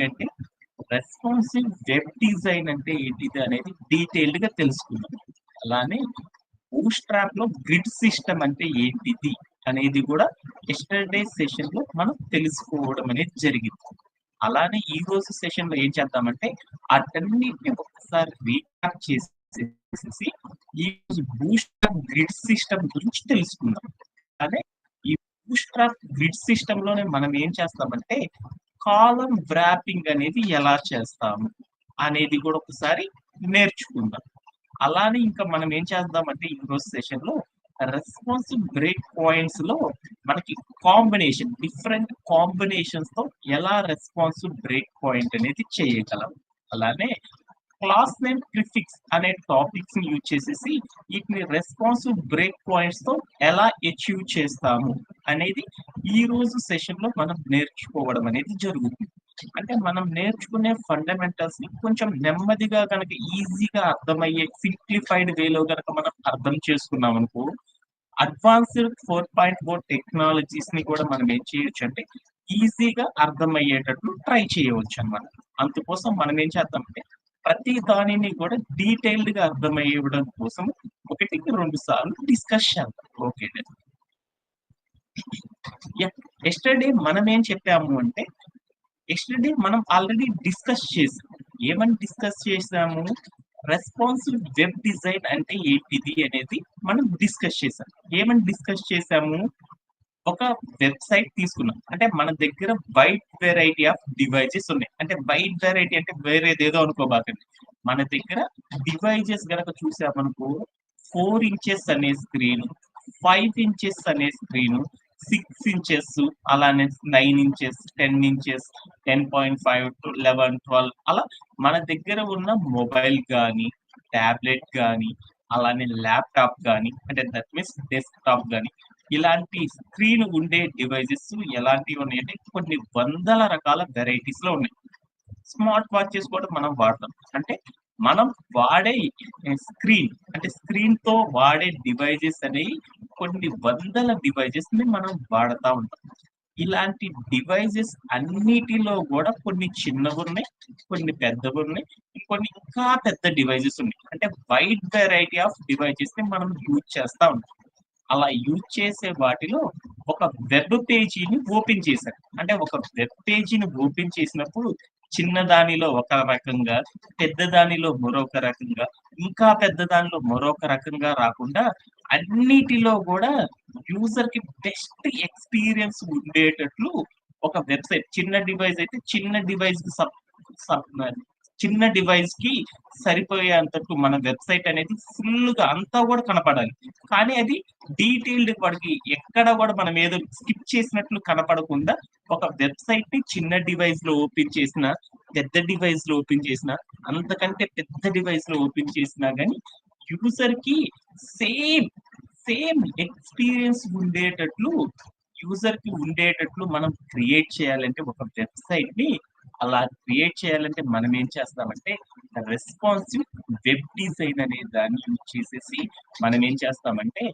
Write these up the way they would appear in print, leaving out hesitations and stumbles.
అంటే responsive web design అంటే ఏంటిది అనేది డీటెయిల్డ్ గా తెలుసుకున్నాం. అలానే బూట్‌స్ట్రాప్‌లో గ్రిడ్ సిస్టమ్ అంటే ఏంటిది అనేది కూడా యెస్టర్‌డే సెషన్‌లో మనం తెలుసుకోవడం అనేది జరిగింది. అలానే ఈ రోజు సెషన్‌లో ఏం చేద్దామంటే ఆటన్నిటిని ఒక్కసారి రీక్యాప్ చేసేసి ఈ రోజు బూట్‌స్ట్రాప్ గ్రిడ్ సిస్టమ్ గురించి తెలుసుకుందాం. అదే ఈ బూట్‌స్ట్రాప్ గ్రిడ్ సిస్టమ్‌లోనే మనం ఏం చేస్తామంటే కాలమ్ వ్రాపింగ్ అనేది ఎలా చేస్తాము అనేది కూడా ఒకసారి నేర్చుకుందాం. అలానే ఇంకా మనం ఏం చేద్దామంటే ఈరోజు సెషన్‌లో రెస్పాన్సివ్ బ్రేక్ పాయింట్స్‌లో మనకి డిఫరెంట్ కాంబినేషన్స్‌తో ఎలా రెస్పాన్సివ్ బ్రేక్ పాయింట్ అనేది చేయగలం. అలానే క్లాస్ నేమ్ ప్రిఫిక్స్ అనే టాపిక్స్‌ని యూజ్ చేసేసి వీటిని రెస్పాన్సివ్ బ్రేక్ పాయింట్స్‌తో ఎలా అచీవ్ చేస్తాము అనేది ఈ రోజు సెషన్‌లో మనం నేర్చుకోవడం అనేది జరుగుతుంది. అంటే మనం నేర్చుకునే ఫండమెంటల్స్‌ని కొంచెం నెమ్మదిగా గనక ఈజీగా అర్థమయ్యే సింప్లిఫైడ్ వేలో గనక మనం అర్థం చేసుకున్నామనుకో, అడ్వాన్స్డ్ 4.0 టెక్నాలజీస్‌ని కూడా మనం ఏం చేయొచ్చంటే ఈజీగా అర్థమయ్యేటట్లు ట్రై చేయవచ్చనమాట. అందుకోసం మనం ఏం చేద్దామంటే ప్రతి దానిని కూడా డీటెయిల్డ్‌గా అర్థమయ్యడం కోసం 1కి 2 సార్లు డిస్కస్ చేద్దాం. ఓకేనా? యాహ్! యెస్టర్‌డే మనమేం చెప్పాము అంటే యెస్టర్‌డే మనం ఆల్రెడీ డిస్కస్ చేసాం. ఏమని డిస్కస్ చేసాము? రెస్పాన్సివ్ వెబ్ డిజైన్ అంటే ఏంటిది అనేది మనం డిస్కస్ చేసాం. ఏమని డిస్కస్ చేసాము? ఒక వెబ్‌సైట్ తీసుకున్నాం. అంటే మన దగ్గర వైడ్ వెరైటీ ఆఫ్ డివైసెస్ ఉన్నాయి. అంటే వైడ్ వెరైటీ అంటే వేరేదేదో అనుకోబాకండి. మన దగ్గర డివైజెస్ గనక చూసామనుకో 4 ఇంచెస్ అనే స్క్రీను, 5 ఇంచెస్ అనే స్క్రీను, 6 ఇంచెస్ అలానే 9 ఇంచెస్, 10 ఇంచెస్, 10.5 టు 11, 12 అలా మన దగ్గర ఉన్న మొబైల్ గానీ, టాబ్లెట్ గానీ, అలానే ల్యాప్‌టాప్ గానీ అంటే దట్ మీన్స్ డెస్క్‌టాప్ గానీ ఇలాంటి స్క్రీన్ ఉండే డివైజెస్ ఎలాంటివి ఉన్నాయంటే కొన్ని వందల రకాల వెరైటీస్‌లో ఉన్నాయి. స్మార్ట్ వాచెస్ కూడా మనం వాడతాం. అంటే మనం వాడే అంటే స్క్రీన్‌తో వాడే డివైజెస్ అనేయి కొన్ని వందల డివైజెస్‌ని మనం వాడతా ఉంటాం. ఇలాంటి డివైజెస్ అన్నిటిలో గూడా కొన్ని చిన్నవున్నాయి, కొన్ని పెద్దవున్నాయి, ఇంకొన్ని ఇంకా పెద్ద డివైజెస్ ఉన్నాయి. అంటే వైడ్ వెరైటీ ఆఫ్ డివైజెస్‌ని మనం యూజ్ చేస్తా ఉంటాం. అలా యూజ్ చేసే వాటిలో ఒక వెబ్ పేజీని ఓపెన్ చేశాను. అంటే ఒక వెబ్ పేజీని ఓపెన్ చేసినప్పుడు చిన్న దానిలో ఒక రకంగా, పెద్ద దానిలో మరొక రకంగా, ఇంకా పెద్ద దానిలో మరొక రకంగా రాకుండా అన్నిటిలో గూడా యూజర్‌కి బెస్ట్ ఎక్స్‌పీరియన్స్ ఉండేటట్లు ఒక వెబ్‌సైట్ చిన్న డివైస్ అయితే చిన్న డివైస్‌కి సబ్ సబ్ చిన్న డివైస్‌కి సరిపోయేంతట్టు మన వెబ్‌సైట్ అనేది ఫుల్‌గా అంతా గూడా కనపడాలి. కానీ అది డీటెయిల్డ్ వాడికి ఎక్కడ గూడా మనం ఏదో స్కిప్ చేసినట్లు కనపడకుండా ఒక వెబ్‌సైట్‌ని చిన్న డివైస్‌లో ఓపెన్ చేసినా, పెద్ద డివైస్‌లో ఓపెన్ చేసినా, అంతకంటే పెద్ద డివైస్‌లో ఓపెన్ చేసినా గాని యూజర్‌కి సేమ్, సేమ్ ఎక్స్‌పీరియన్స్ ఉండేటట్లు మనం క్రియేట్ చేయాలంటే ఒక వెబ్‌సైట్‌ని అలా క్రియేట్ చేయాలంటే మనం ఏం చేస్తామంటే రెస్పాన్సివ్ వెబ్ డిజైన్ అనే దాన్ని యూజ్ చేసేసి మనం ఏం చేస్తామంటే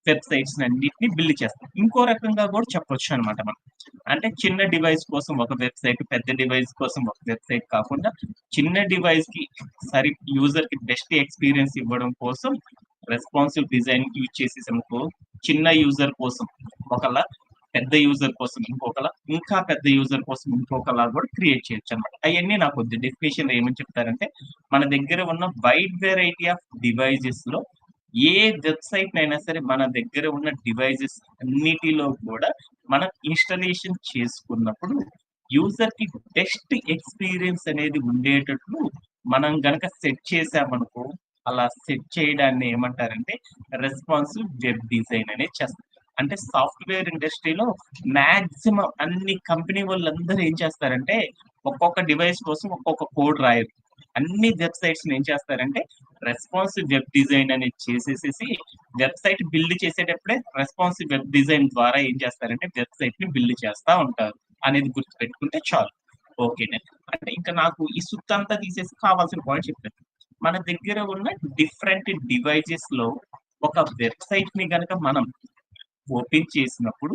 వెబ్‌సైట్స్ అన్నిటిని బిల్డ్ చేస్తాం. ఇంకో రకంగా కూడా చెప్పొచ్చనమాట మనం. అంటే చిన్న డివైస్ కోసం ఒక వెబ్‌సైట్, పెద్ద డివైస్ కోసం ఒక వెబ్‌సైట్ కాకుండా చిన్న డివైస్‌కి యూజర్‌కి బెస్ట్ ఎక్స్‌పీరియన్స్ ఇవ్వడం కోసం రెస్పాన్సివ్ డిజైన్ యూజ్ చేసేసామనుకో చిన్న యూజర్ కోసం ఒకలా, పెద్ద యూజర్ కోసం ఇంకొకలా, ఇంకా పెద్ద యూజర్ కోసం ఇంకొకలా కూడా క్రియేట్ చేయొచ్చనమాట. అయన్నీ నాకు కొద్ది డెఫినిషన్‌లో ఏమని చెప్తారంటే మన దగ్గర ఉన్న వైడ్ వెరైటీ ఆఫ్ డివైజెస్‌లో ఏ వెబ్‌సైట్‌నైనా సరే మన దగ్గర ఉన్న డివైజెస్ అన్నిటిలో కూడా మనం ఇన్‌స్టాలేషన్ చేసుకున్నప్పుడు యూజర్‌కి బెస్ట్ ఎక్స్‌పీరియన్స్ అనేది ఉండేటట్లు మనం గనక సెట్ చేశామనుకో, అలా సెట్ చేయడాన్ని ఏమంటారంటే రెస్పాన్సివ్ వెబ్ డిజైన్ అనేది చేస్తాం. అంటే సాఫ్ట్‌వేర్ ఇండస్ట్రీలో మాక్సిమం అన్ని కంపెనీ వాళ్ళందరూ ఏం చేస్తారంటే ఒక్కొక్క డివైస్ కోసం ఒక్కొక్క కోడ్ రాయరు. అన్ని వెబ్‌సైట్స్‌ని ఏం చేస్తారంటే రెస్పాన్సివ్ వెబ్ డిజైన్ అనేది చేసేసేసి వెబ్‌సైట్ బిల్డ్ చేసేటప్పుడే రెస్పాన్సివ్ వెబ్ డిజైన్ ద్వారా ఏం చేస్తారంటే వెబ్‌సైట్‌ని బిల్డ్ చేస్తా ఉంటారు అనేది గుర్తుపెట్టుకుంటే చాలు. ఓకేనే. అంటే ఇంకా నాకు ఈ సుత్తంతా తీసేసి కావాల్సిన పాయింట్ చెప్పాను. మన దగ్గర ఉన్న డిఫరెంట్ డివైజెస్‌లో ఒక వెబ్‌సైట్‌ని గనక మనం ఓపెన్ చేసినప్పుడు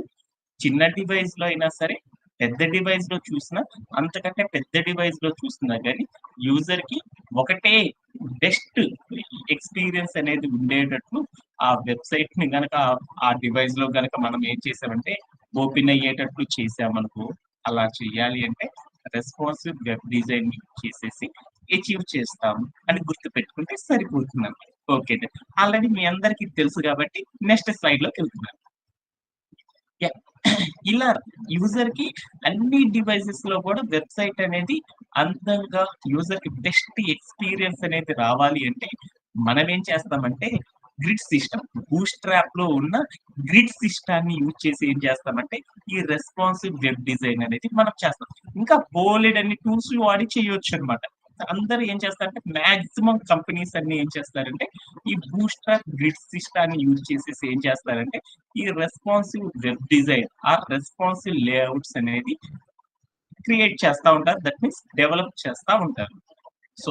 చిన్న డివైస్‌లో అయినా సరే, పెద్ద డివైస్ లో చూసినా, అంతకంటే పెద్ద డివైస్ లో చూసినా కానీ యూజర్ కి ఒకటే బెస్ట్ ఎక్స్పీరియన్స్ అనేది ఉండేటట్లు ఆ వెబ్సైట్ ని గనక ఆ డివైస్ లో గనక మనం ఏం చేసామంటే ఓపెన్ అయ్యేటట్లు చేసామనుకో, అలా చేయాలి అంటే రెస్పాన్సివ్ వెబ్ డిజైన్ చేసేసి అచీవ్ చేస్తాము అని గుర్తుపెట్టుకుంటే సరిపోతుందండి. ఓకే. ఆల్రెడీ మీ అందరికీ తెలుసు కాబట్టి నెక్స్ట్ స్లైడ్ లోకి వెళ్తున్నాను. యాహ్! ఇలా యూజర్‌కి అన్ని డివైసెస్‌లో కూడా వెబ్‌సైట్ అనేది అందంగా యూజర్‌కి బెస్ట్ ఎక్స్‌పీరియన్స్ అనేది రావాలి అంటే మనమేం చేస్తామంటే గ్రిడ్ సిస్టమ్ బూట్‌స్ట్రాప్‌లో ఉన్న గ్రిడ్ సిస్టాన్ని యూజ్ చేసి ఏం చేస్తామంటే ఈ రెస్పాన్సివ్ వెబ్ డిజైన్ అనేది మనం చేస్తాం. ఇంకా బోలెడన్ని టూల్స్ వాడి చేయొచ్చనమాట. అందరూ ఏం చేస్తారంటే మాక్సిమం కంపెనీస్ అన్నీ ఏం చేస్తారంటే ఈ బూట్‌స్ట్రాప్ గ్రిడ్ సిస్టాన్ని యూజ్ చేసేసి ఏం చేస్తారంటే ఈ responsive web design responsive layouts అనేది క్రియేట్ చేస్తా ఉంటారు. దట్ మీన్స్ డెవలప్ చేస్తా ఉంటారు. సో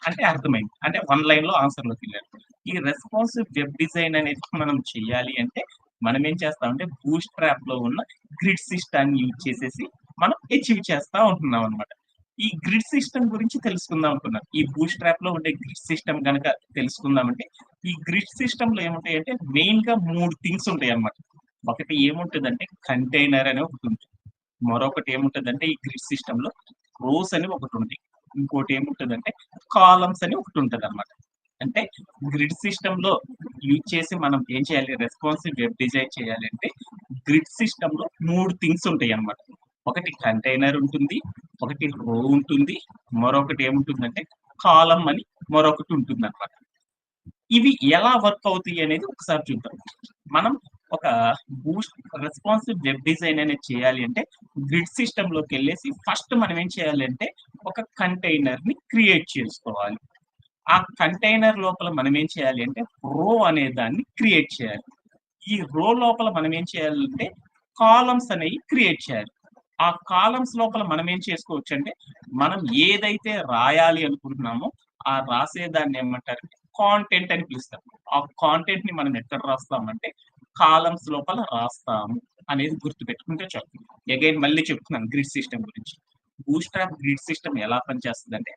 అంటే అర్థమైంది. అంటే వన్ లైన్ లో ఆన్సర్ లోకి వెళ్ళారు. ఈ రెస్పాన్సివ్ వెబ్ డిజైన్ అనేది మనం చేయాలి అంటే మనం ఏం చేస్తామంటే బూస్ట్ ట్రాప్ లో ఉన్న గ్రిడ్ సిస్టాన్ని యూజ్ చేసేసి మనం అచీవ్ చేస్తా ఉంటున్నాం అనమాట. ఈ గ్రిడ్ సిస్టమ్ గురించి తెలుసుకుందాం అనుకున్నాను. ఈ బూస్ట్ ట్రాప్ లో ఉండే గ్రిడ్ సిస్టమ్ కనుక తెలుసుకుందామంటే ఈ గ్రిడ్ సిస్టమ్ లో ఏముంటాయంటే మెయిన్ గా 3 థింగ్స్ ఉంటాయి అన్నమాట. ఒకటి ఏముంటదంటే కంటైనర్ అని ఒకటి ఉంటుంది. మరొకటి ఏముంటదంటే ఈ గ్రిడ్ సిస్టమ్ లో రోస్ అని ఒకటి ఉంటాయి. ఇంకోటి ఏముంటదంటే కాలమ్స్ అని ఒకటి ఉంటదన్నమాట. అంటే గ్రిడ్ సిస్టమ్ లో యూజ్ చేసి మనం ఏం చేయాలి రెస్పాన్సివ్ వెబ్ డిజైన్ చేయాలి అంటే గ్రిడ్ సిస్టమ్ లో 3 థింగ్స్ ఉంటాయి అన్నమాట. ఒకటి కంటైనర్ ఉంటుంది, ఒకటి రో ఉంటుంది, మరొకటి ఏముంటుందంటే కాలమ్ అని మరొకటి ఉంటుందన్నమాట. ఇవి ఎలా వర్క్ అవుతాయి అనేది ఒకసారి చూద్దాం. మనం ఒక బూస్ట్ రెస్పాన్సివ్ వెబ్ డిజైన్ అనేది చేయాలి అంటే గ్రిడ్ సిస్టమ్ లోకి వెళ్ళేసి ఫస్ట్ మనం ఏం చేయాలి అంటే ఒక కంటైనర్ ని క్రియేట్ చేసుకోవాలి. ఆ కంటైనర్ లోపల మనం ఏం చేయాలి అంటే రో అనే దాన్ని క్రియేట్ చేయాలి. ఈ రో లోపల మనం ఏం చేయాలంటే కాలమ్స్ అనేవి క్రియేట్ చేయాలి. ఆ కాలమ్స్ లోపల మనం ఏం చేసుకోవచ్చు అంటే మనం ఏదైతే రాయాలి అనుకుంటున్నామో ఆ రాసేదాన్ని ఏమంటారు కాంటెంట్ అని పిలుస్తాం. ఆ కాంటెంట్ ని మనం ఎక్కడ రాస్తామంటే కాలమ్స్ లోపల రాస్తాము అనేది గుర్తుపెట్టుకుంటే చాలు. అగైన్ మళ్ళీ చెప్తున్నాను గ్రిడ్ సిస్టమ్ గురించి. బూట్‌స్ట్రాప్ గ్రిడ్ సిస్టమ్ ఎలా పనిచేస్తుందంటే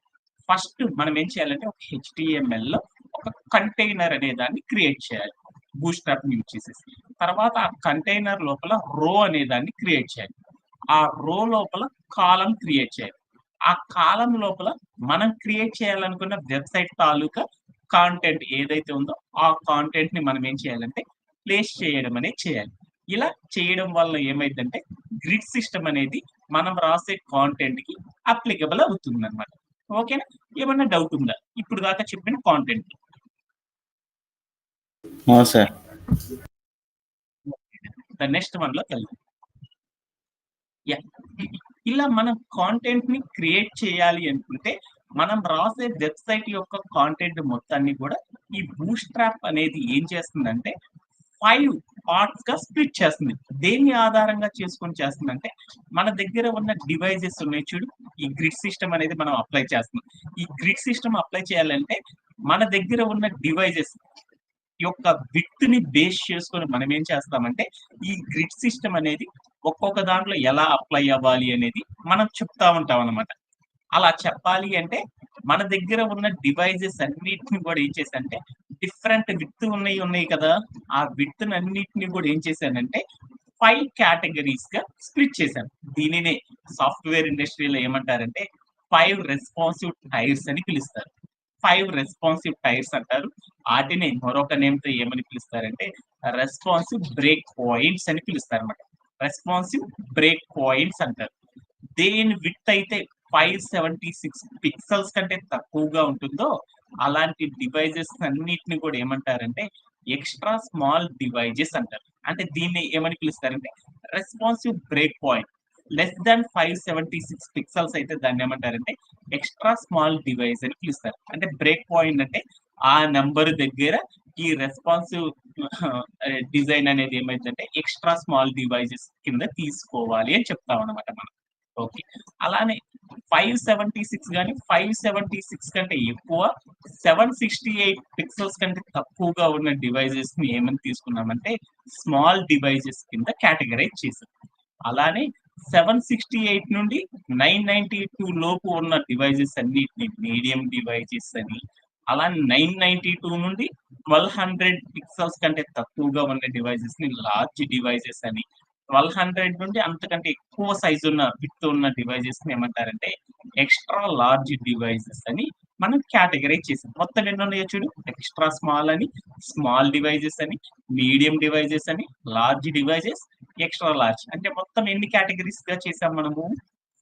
ఫస్ట్ మనం ఏం చేయాలంటే ఒక హెచ్‌టీఎంఎల్ లో ఒక కంటైనర్ అనే దాన్ని క్రియేట్ చేయాలి. బూట్‌స్ట్రాప్ యూజ్ చేసేసి. తర్వాత ఆ కంటైనర్ లోపల రో అనే దాన్ని క్రియేట్ చేయాలి. ఆ రో లోపల కాలమ్ క్రియేట్ చేయాలి. ఆ కాలమ్ లోపల మనం క్రియేట్ చేయాలనుకున్న వెబ్‌సైట్ తాలూకా కాంటెంట్ ఏదైతే ఉందో ఆ కాంటెంట్ ని మనం ఏం చేయాలంటే ప్లేస్ చేయడం అనేది చేయాలి. ఇలా చేయడం వల్ల ఏమైద్దంటే గ్రిడ్ సిస్టమ్ అనేది మనం రాసే కాంటెంట్ కి అప్లికబుల్ అవుతుందన్నమాట. ఓకేనా? ఏమన్నా డౌట్ ఉందా? ఇప్పుడు దాకా చెప్పిన కాంటెంట్. సార్. నెక్స్ట్ వన్ లోకి వెళ్దాం. యాహ్! ఇలా మనం కాంటెంట్ ని క్రియేట్ చేయాలి అనుకుంటే మనం రాసే వెబ్‌సైట్ యొక్క కాంటెంట్ మొత్తాన్ని కూడా ఈ బూట్‌స్ట్రాప్ అనేది ఏం చేస్తుందంటే 5 పార్ట్స్‌గా స్ప్లిట్ చేస్తుంది. దేన్ని ఆధారంగా చేసుకొని చేస్తుందంటే మన దగ్గర ఉన్న డివైసెస్ ఉన్నాయి చూడు. ఈ గ్రిడ్ సిస్టమ్ అనేది మనం అప్లై చేస్తున్నాం. ఈ గ్రిడ్ సిస్టమ్ అప్లై చేయాలంటే మన దగ్గర ఉన్న డివైసెస్ యొక్క విడ్త్ ని బేస్ చేసుకొని మనం ఏం చేస్తామంటే ఈ గ్రిడ్ సిస్టమ్ అనేది ఒక్కొక్క దాంట్లో ఎలా అప్లై అవ్వాలి అనేది మనం చెప్తా ఉంటాం అనమాట. అలా చెప్పాలి అంటే మన దగ్గర ఉన్న డివైజెస్ అన్నిటిని కూడా ఏం చేశానంటే డిఫరెంట్ విడ్త్ ఉన్నాయి కదా, ఆ విడ్త్ అన్నిటిని కూడా ఏం చేశానంటే 5 కేటగిరీస్ గా స్ప్లిట్ చేశాను. దీనినే సాఫ్ట్వేర్ ఇండస్ట్రీలో ఏమంటారంటే 5 రెస్పాన్సివ్ టైర్స్ అని పిలుస్తారు. 5 రెస్పాన్సివ్ టైర్స్ అంటారు. ఆటిని మరొక నేమ్‌తో ఏమని పిలుస్తారంటే రెస్పాన్సివ్ బ్రేక్ పాయింట్స్ అని పిలుస్తారన్నమాట. రెస్పాన్సివ్ బ్రేక్ పాయింట్స్ అంటారు. దేని విడ్త్ అయితే 576 పిక్సెల్స్ కంటే తక్కువగా ఉంటుందో అలాంటి డివైజెస్ అన్నిటిని కూడా ఏమంటారంటే ఎక్స్ట్రా స్మాల్ డివైజెస్ అంటారు. అంటే దీన్ని ఏమని పిలుస్తారంటే responsive break point. Less than 576 pixels అయితే దాన్ని ఏమంటారంటే ఎక్స్ట్రా స్మాల్ డివైస్ అని పిలుస్తారు. అంటే బ్రేక్ పాయింట్ అంటే ఆ నంబర్ దగ్గర ఈ రెస్పాన్సివ్ డిజైన్ అనేది ఏమైందంటే ఎక్స్ట్రా స్మాల్ డివైజెస్ కింద తీసుకోవాలి అని చెప్తాం అనమాట మనం. ఓకే. అలానే 576 గాని 576 కంటే ఎక్కువ 768 పిక్సెల్స్ కంటే తక్కువగా ఉన్న డివైజెస్ ని ఏమని తీసుకున్నామంటే స్మాల్ డివైజెస్ కింద కేటగరైజ్ చేసాం. అలానే 768 నుండి 992 లోపు ఉన్న డివైజెస్ అన్నిటిని మీడియం డివైజెస్ అని, అలా 992 నుండి 1200 పిక్సెల్స్ కంటే తక్కువగా ఉన్న డివైజెస్ ని లార్జ్ డివైజెస్ అని, 1200 నుండి అంతకంటే ఎక్కువ సైజు ఉన్న విడ్త్ ఉన్న డివైజెస్ ని ఏమంటారంటే ఎక్స్ట్రా లార్జ్ డివైజెస్ అని మనం కేటగరైజ్ చేసాం. మొత్తం ఎన్ని ఉన్నాయో చూడు, ఎక్స్ట్రా స్మాల్ అని, స్మాల్ డివైజెస్ అని, మీడియం డివైజెస్ అని, లార్జ్ డివైజెస్, ఎక్స్ట్రా లార్జ్. అంటే మొత్తం ఎన్ని కేటగిరీస్ గా చేసాం మనము?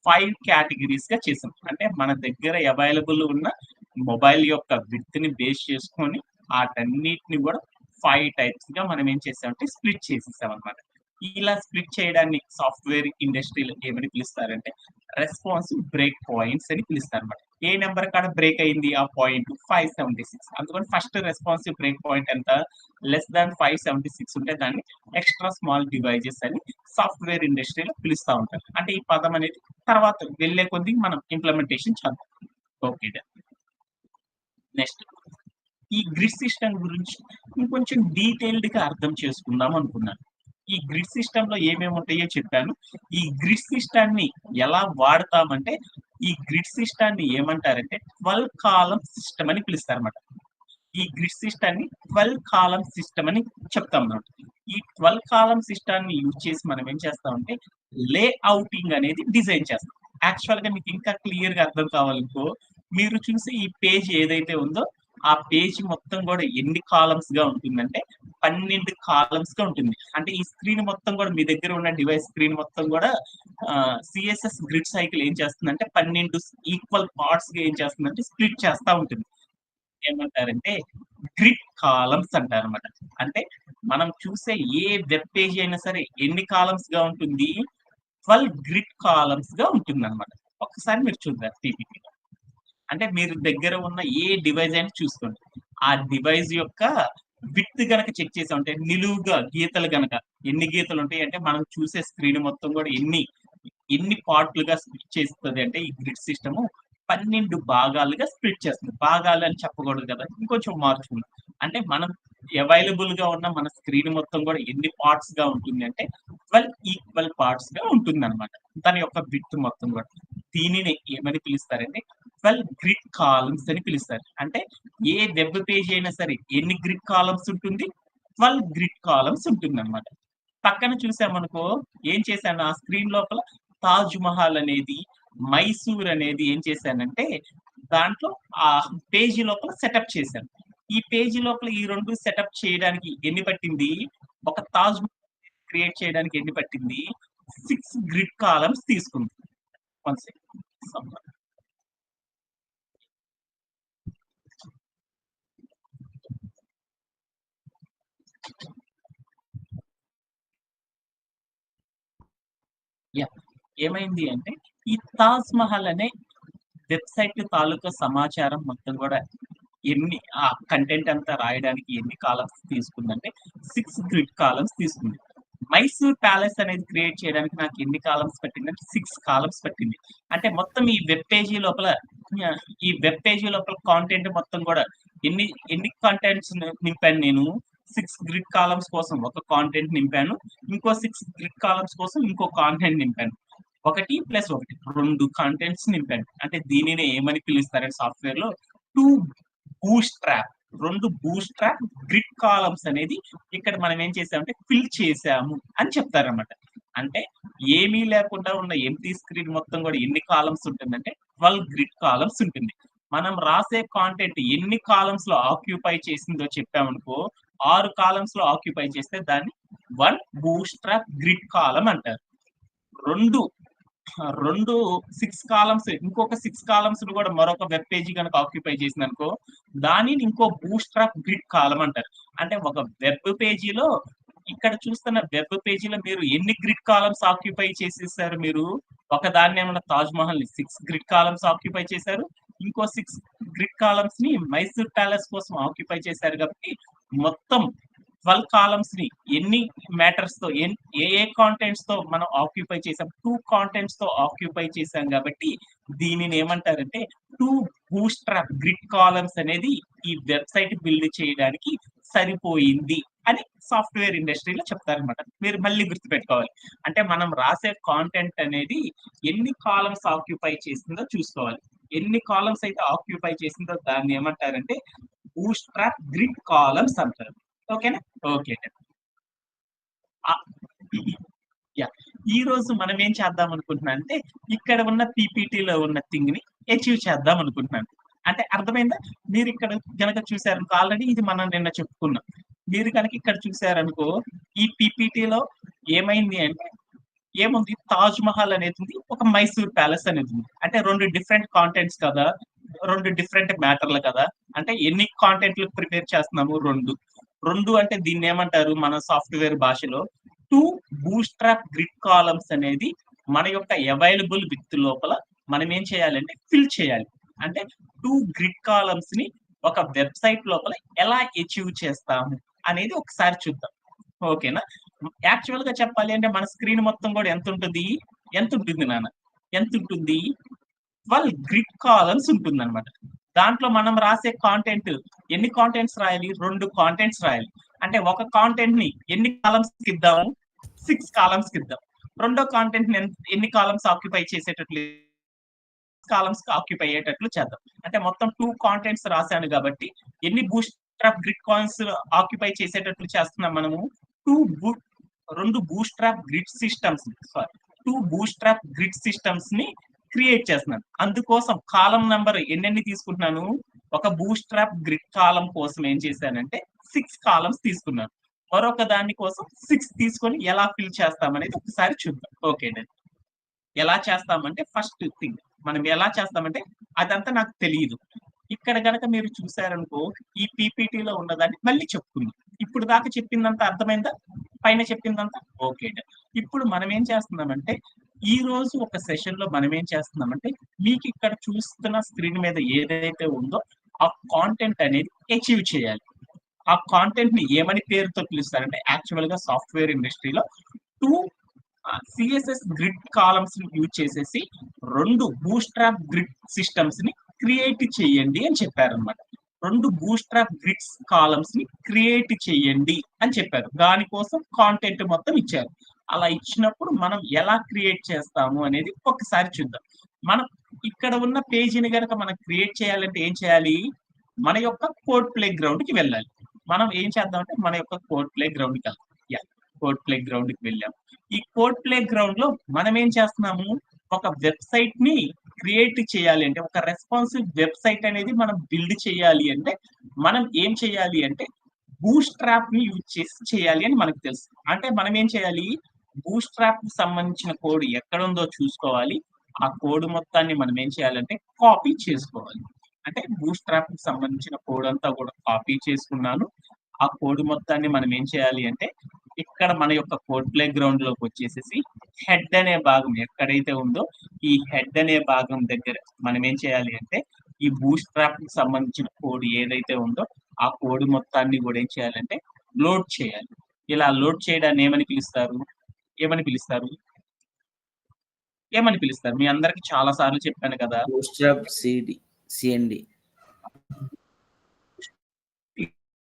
5 కేటగిరీస్ గా చేసాం. అంటే మన దగ్గర అవైలబుల్ ఉన్న మొబైల్ యొక్క విడ్త్ ని బేస్ చేసుకొని వాటన్నిటిని కూడా 5 టైప్స్ గా మనం ఏం చేసామంటే స్ప్లిట్ చేసేసాం అనమాట. ఇలా స్ప్లిట్ చేయడాన్ని సాఫ్ట్వేర్ ఇండస్ట్రీలో ఏమని పిలుస్తారంటే రెస్పాన్సివ్ బ్రేక్ పాయింట్స్ అని పిలుస్తారు అనమాట. ఏ నెంబర్ కాడ బ్రేక్ అయింది ఆ పాయింట్? 576. అందుకని ఫస్ట్ రెస్పాన్సివ్ బ్రేక్ పాయింట్ ఎంత? లెస్ దాన్ 576 ఉంటే దాన్ని ఎక్స్ట్రా స్మాల్ డివైజెస్ అని సాఫ్ట్వేర్ ఇండస్ట్రీలో పిలుస్తూ ఉంటారు. అంటే ఈ పదం అనేది తర్వాత వెళ్ళే కొద్దీ మనం ఇంప్లిమెంటేషన్ చేద్దాం. ఓకే, నెక్స్ట్ ఈ గ్రిడ్ సిస్టమ్ గురించి ఇంకొంచెం డీటెయిల్డ్ గా అర్థం చేసుకుందాం అనుకున్నాను. ఈ గ్రిడ్ సిస్టమ్ లో ఏమేమి ఉంటాయో చెప్పాను. ఈ గ్రిడ్ సిస్టమ్ ని ఎలా వాడతామంటే ఈ గ్రిడ్ సిస్టమ్ ని ఏమంటారంటే 12 కాలమ్ సిస్టమ్ అని పిలుస్తారన్నమాట. ఈ గ్రిడ్ సిస్టమ్ ని 12 కాలమ్ సిస్టమ్ అని చెప్తాం అన్నమాట. ఈ 12 కాలమ్ సిస్టమ్ ని యూజ్ చేసి మనం ఏం చేస్తామంటే లేఅవుటింగ్ అనేది డిజైన్ చేస్తాం. యాక్చువల్ గా మీకు ఇంకా క్లియర్ గా అర్థం కావాలనుకో, మీరు చూసి ఈ పేజ్ ఏదైతే ఉందో ఆ పేజ్ మొత్తం కూడా ఎన్ని కాలమ్స్ గా ఉంటుందంటే 12 కాలమ్స్ గా ఉంటుంది. అంటే ఈ స్క్రీన్ మొత్తం కూడా మీ దగ్గర ఉన్న డివైస్ స్క్రీన్ మొత్తం కూడా సిఎస్ఎస్ గ్రిడ్ సైకిల్ ఏం చేస్తుందంటే 12 ఈక్వల్ పార్ట్స్ గా ఏం చేస్తుందంటే స్ప్లిట్ చేస్తా ఉంటుంది. ఏమంటారంటే గ్రిడ్ కాలమ్స్ అంటారు అనమాట. అంటే మనం చూసే ఏ వెబ్ పేజ్ అయినా సరే ఎన్ని కాలమ్స్ గా ఉంటుంది? 12 గ్రిడ్ కాలమ్స్ గా ఉంటుంది అనమాట. ఒకసారి మీరు చూద్దాం పీపీటీ. అంటే మీరు దగ్గర ఉన్న ఏ డివైస్ అయినా చూసుకోండి. ఆ డివైస్ యొక్క విడ్త్ గనక చెక్ చేసామంటే నిలువుగా గీతలు గనక ఎన్ని గీతలు ఉంటాయి అంటే మనం చూసే స్క్రీన్ మొత్తం కూడా ఎన్ని పార్ట్లుగా స్ప్లిట్ చేస్తుంది అంటే ఈ గ్రిడ్ సిస్టమ్ 12 భాగాలుగా స్ప్లిట్ చేస్తుంది. భాగాలు అని చెప్పకూడదు కదా, ఇంకొంచెం మార్చుకుందాం. అంటే మనం అవైలబుల్ గా ఉన్న మన స్క్రీన్ మొత్తం కూడా ఎన్ని పార్ట్స్ గా ఉంటుంది అంటే 12 ఈక్వల్ పార్ట్స్ గా ఉంటుంది అనమాట. దాని యొక్క విడ్త్ మొత్తం కూడా. దీనిని ఏమని పిలుస్తారంటే 12 గ్రిడ్ కాలమ్స్ అని పిలుస్తారు. అంటే ఏ వెబ్ పేజ్ అయినా సరే ఎన్ని గ్రిడ్ కాలమ్స్ ఉంటుంది? 12 గ్రిడ్ కాలమ్స్ ఉంటుంది అనమాట. పక్కన చూసామనుకో, ఏం చేశాను ఆ స్క్రీన్ లోపల తాజ్ మహల్ అనేది, మైసూర్ అనేది ఏం చేశానంటే దాంట్లో ఆ పేజీ లోపల సెటప్ చేశాను. ఈ పేజీ లోపల ఈ 2 సెటప్ చేయడానికి ఎన్ని పట్టింది? ఒక తాజ్ క్రియేట్ చేయడానికి ఎన్ని పట్టింది? 6 గ్రిడ్ కాలమ్స్ తీసుకుంది. One second. ఏమైంది అంటే ఈ తాజ్ మహల్ అనే వెబ్సైట్ తాలూకా సమాచారం మొత్తం కూడా ఎన్ని ఆ కంటెంట్ అంతా రాయడానికి ఎన్ని కాలమ్స్ తీసుకుందంటే 6 గ్రిడ్ కాలమ్స్ తీసుకుంది. మైసూర్ ప్యాలెస్ అనేది క్రియేట్ చేయడానికి నాకు ఎన్ని కాలమ్స్ పట్టిందంటే 6 కాలమ్స్ పట్టింది. అంటే మొత్తం ఈ వెబ్ పేజీ లోపల కాంటెంట్ మొత్తం కూడా ఎన్ని ఎన్ని కంటెంట్స్ నింపాను నేను? 6 గ్రిడ్ కాలమ్స్ కోసం ఒక కాంటెంట్ నింపాను, ఇంకో 6 గ్రిడ్ కాలమ్స్ కోసం ఇంకో కాంటెంట్ నింపాను. 1 + 1 2 కంటెంట్స్ నింపాను. అంటే దీనిని ఏమని పిలుస్తారంటే సాఫ్ట్వేర్ లో 2 Boost trap, 2 Boost trap grid columns అనేది ఇక్కడ మనం ఏం చేసామంటే ఫిల్ చేసాము అని చెప్తారన్నమాట. అంటే ఏమీ లేకుండా ఉన్న ఎంప్టీ స్క్రీన్ మొత్తం కూడా ఎన్ని కాలమ్స్ ఉంటుందంటే 12 గ్రిడ్ కాలమ్స్ ఉంటుంది. మనం రాసే కాంటెంట్ ఎన్ని కాలమ్స్ లో ఆక్యుపై చేసిందో చెప్పామనుకో, 6 కాలమ్స్ లో ఆక్యుపై చేస్తే దాన్ని 1 బూస్ట్ ట్రాప్ గ్రిడ్ కాలమ్ అంటారు. 2 6 కాలమ్స్, ఇంకొక 6 కాలమ్స్ కూడా మరొక వెబ్ పేజీ కనుక ఆక్యుపై చేసిందనుకో, దానిని ఇంకో బూస్ట్రాప్ గ్రిడ్ కాలమ్ అంటారు. అంటే ఒక వెబ్ పేజీలో ఇక్కడ చూస్తున్న వెబ్ పేజీలో మీరు ఎన్ని గ్రిడ్ కాలమ్స్ ఆక్యుపై చేసేసారు మీరు? ఒక దాన్ని ఏమన్నా తాజ్ మహల్ ని 6 గ్రిడ్ కాలమ్స్ ఆక్యుపై చేశారు, ఇంకో 6 గ్రిడ్ కాలమ్స్ ని మైసూర్ ప్యాలెస్ కోసం ఆక్యుపై చేశారు. కాబట్టి మొత్తం 12 కాలమ్స్ ని ఎన్ని మ్యాటర్స్ తో ఏ కాంటెంట్స్ తో మనం ఆక్యుపై చేసాం? 2 కాంటెంట్స్ తో ఆక్యుపై చేసాం కాబట్టి దీనిని ఏమంటారంటే 2 బూస్ట్రాప్ గ్రిడ్ కాలమ్స్ అనేది ఈ వెబ్సైట్ బిల్డ్ చేయడానికి సరిపోయింది అని సాఫ్ట్వేర్ ఇండస్ట్రీలో చెప్తారనమాట. మీరు మళ్ళీ గుర్తుపెట్టుకోవాలి. అంటే మనం రాసే కాంటెంట్ అనేది ఎన్ని కాలమ్స్ ఆక్యుపై చేసిందో చూసుకోవాలి. ఎన్ని కాలమ్స్ అయితే ఆక్యుపై చేసిందో దాన్ని ఏమంటారంటే బూట్‌స్ట్రాప్ గ్రిడ్ కాలమ్స్ అంటారు. ఓకేనా? ఓకే. ఆహ్, యాహ్! ఈరోజు మనం ఏం చేద్దాం అనుకుంటున్నా అంటే, ఇక్కడ ఉన్న పీపీటీలో ఉన్న థింగ్‌ని అచీవ్ చేద్దాం అనుకుంటున్నాను. అంటే అర్థమైందా? మీరిక్కడ గనక చూసారనుకో ఆల్రెడీ ఇది మనం నిన్న చెప్పుకున్నాం. మీరు గనక ఇక్కడ చూసారనుకో, ఈ పీపీటీలో ఏమైంది అంటే, ఏముంది 'తాజ్ మహల్' అనేదుంది. ఒక 'మైసూర్ ప్యాలెస్' అనేదుంది. అంటే 2 డిఫరెంట్ కాంటెంట్స్ కదా! 2 డిఫరెంట్ మ్యాటర్‌లు కదా! అంటే ఎన్ని కాంటెంట్‌లు ప్రిపేర్ చేస్తున్నాము 2. 2 అంటే దీన్నేమంటారు మన సాఫ్ట్‌వేర్ భాషలో 2 బూట్‌స్ట్రాప్ గ్రిడ్ కాలమ్స్ అనేది మన యొక్క అవైలబుల్ విత్ లోపల మనం ఏం చేయాలంటే ఫిల్ చేయాలి. అంటే 2 గ్రిడ్ కాలమ్స్‌ని ఒక వెబ్‌సైట్ లోపల ఎలా అచీవ్ చేస్తాము అనేది ఒకసారి చూద్దాం. ఓకేనా? యాక్చువల్‌గా చెప్పాలి అంటే మన స్క్రీన్ మొత్తం గూడా ఎంతుంటది? ఎంతుంటుంది నాన్న? ఎంతుంటుంది? 12 గ్రిడ్ కాలమ్స్ ఉంటుందన్నమాట. దాంట్లో మనం రాసే కాంటెంట్ ఎన్ని కాంటెంట్స్ రాయాలి? 2 కాంటెంట్స్ రాయాలి. అంటే ఒక కాంటెంట్‌ని ఎన్ని కాలమ్స్‌కి ఇద్దాము? 6 కాలమ్స్‌కి ఇద్దాం. రెండో కాంటెంట్‌ని ఎన్ని కాలమ్స్ ఆక్యుపై చేసేటట్లు కాలమ్స్‌కి ఆక్యుపై అయ్యేటట్లు చేద్దాం. అంటే మొత్తం 2 కాంటెంట్స్ రాసాను గాబట్టి ఎన్ని బూట్‌స్ట్రాప్ గ్రిడ్ కాయిన్స్ ఆక్యుపై చేసేటట్లు చేస్తున్నాం మనము? 2 బూ 2 Bootstrap grid systems sorry 2 Bootstrap grid సిస్టమ్స్‌ని క్రియేట్ చేస్తున్నాను. అందుకోసం కాలమ్ నంబర్ ఎన్నెన్ని తీసుకుంటున్నాను? ఒక బూట్‌స్ట్రాప్ గ్రిడ్ కాలమ్ కోసం ఏం చేశానంటే 6 కాలమ్స్ తీసుకున్నాను. మరొక దాని కోసం 6 తీసుకొని ఎలా ఫిల్ చేస్తామనేది ఒకసారి చూద్దాం. Okay done. ఎలా చేస్తామంటే ఫస్ట్ థింగ్ మనం ఎలా చేస్తామంటే అదంతా నాకు తెలీదు. ఇక్కడ గనక మీరు చూసారనుకో ఈ పీపీటీలో ఉన్నదాన్ని మళ్ళీ చెప్తుంది. ఇప్పుడు దాకా చెప్పిందంతా అర్థమైందా? పైన చెప్పిందంతా? ఓకే. డన్. ఇప్పుడు మనం ఏం చేస్తున్నామంటే ఈరోజు ఒక సెషన్‌లో మనం ఏం చేస్తున్నామంటే మీకిక్కడ చూస్తున్న స్క్రీన్ మీద ఏదైతే ఉందో ఆ కాంటెంట్ అనేది అచీవ్ చేయాలి. ఆ కాంటెంట్‌ని ఏమని పేరుతో పిలుస్తారంటే యాక్చువల్‌గా సాఫ్ట్‌వేర్ ఇండస్ట్రీలో 2 సీఎస్ఎస్ గ్రిడ్ కాలమ్స్‌ని యూజ్ చేసేసి 2 బూట్‌స్ట్రాప్ గ్రిడ్ సిస్టమ్స్‌ని క్రియేట్ చేయండి అని చెప్పారన్నమాట. 2 బూట్‌స్ట్రాప్ గ్రిడ్స్ కాలమ్స్‌ని క్రియేట్ చేయండి అని చెప్పారు. దానికోసం కాంటెంట్ మొత్తం ఇచ్చారు. అలా ఇచ్చినప్పుడు మనం ఎలా క్రియేట్ చేస్తాము అనేది ఒక్కసారి చూద్దాం. మనం ఇక్కడ ఉన్న పేజీని గనక మనం క్రియేట్ చేయాలంటే ఏం చేయాలి? మన యొక్క కోడ్ ప్లే గ్రౌండ్‌కి వెళ్ళాలి. మనం ఏం చేద్దామంటే మన యొక్క కోడ్ ప్లే గ్రౌండ్‌కెళ్దాం. యాహ్! కోడ్ ప్లే గ్రౌండ్‌కి వెళ్ళాం. ఈ కోడ్ ప్లే గ్రౌండ్‌లో మనం ఏం చేస్తున్నాము? ఒక వెబ్‌సైట్‌ని క్రియేట్ చేయాలి అంటే, ఒక రెస్పాన్సివ్ వెబ్‌సైట్ అనేది మనం బిల్డ్ చేయాలి అంటే, మనం ఏం చేయాలి అంటే, బూట్‌స్ట్రాప్‌ని యూజ్ చేసి చేయాలి అని మనకు తెలుసు. అంటే మనం ఏం చేయాలి? బూట్‌స్ట్రాప్‌కి సంబంధించిన కోడ్ ఎక్కడుందో చూసుకోవాలి. ఆ కోడ్ మొత్తాన్ని మనం ఏం చేయాలంటే కాపీ చేసుకోవాలి. అంటే బూట్‌స్ట్రాప్‌కి సంబంధించిన కోడ్ అంతా కూడా కాపీ చేసుకున్నాను. ఆ కోడ్ మొత్తాన్ని మనం ఏం చేయాలి అంటే, ఇక్కడ మన యొక్క కోడ్ ప్లే గ్రౌండ్‌లోకి వచ్చేసేసి హెడ్ అనే భాగం ఎక్కడైతే ఉందో, ఈ హెడ్ అనే భాగం దగ్గర మనం ఏం చేయాలి అంటే, ఈ బూట్‌స్ట్రాప్‌కి సంబంధించిన కోడ్ ఏదైతే ఉందో, ఆ కోడ్ మొత్తాన్ని కూడా ఏం చేయాలంటే లోడ్ చేయాలి. ఇలా లోడ్ చేయడాన్ని ఏమని పిలుస్తారు? ఏమని పిలుస్తారు? ఏమని పిలుస్తారు? మీ అందరికి చాలా సార్లు చెప్పాను కదా! బూట్‌స్ట్రాప్ సీఎన్‌డి.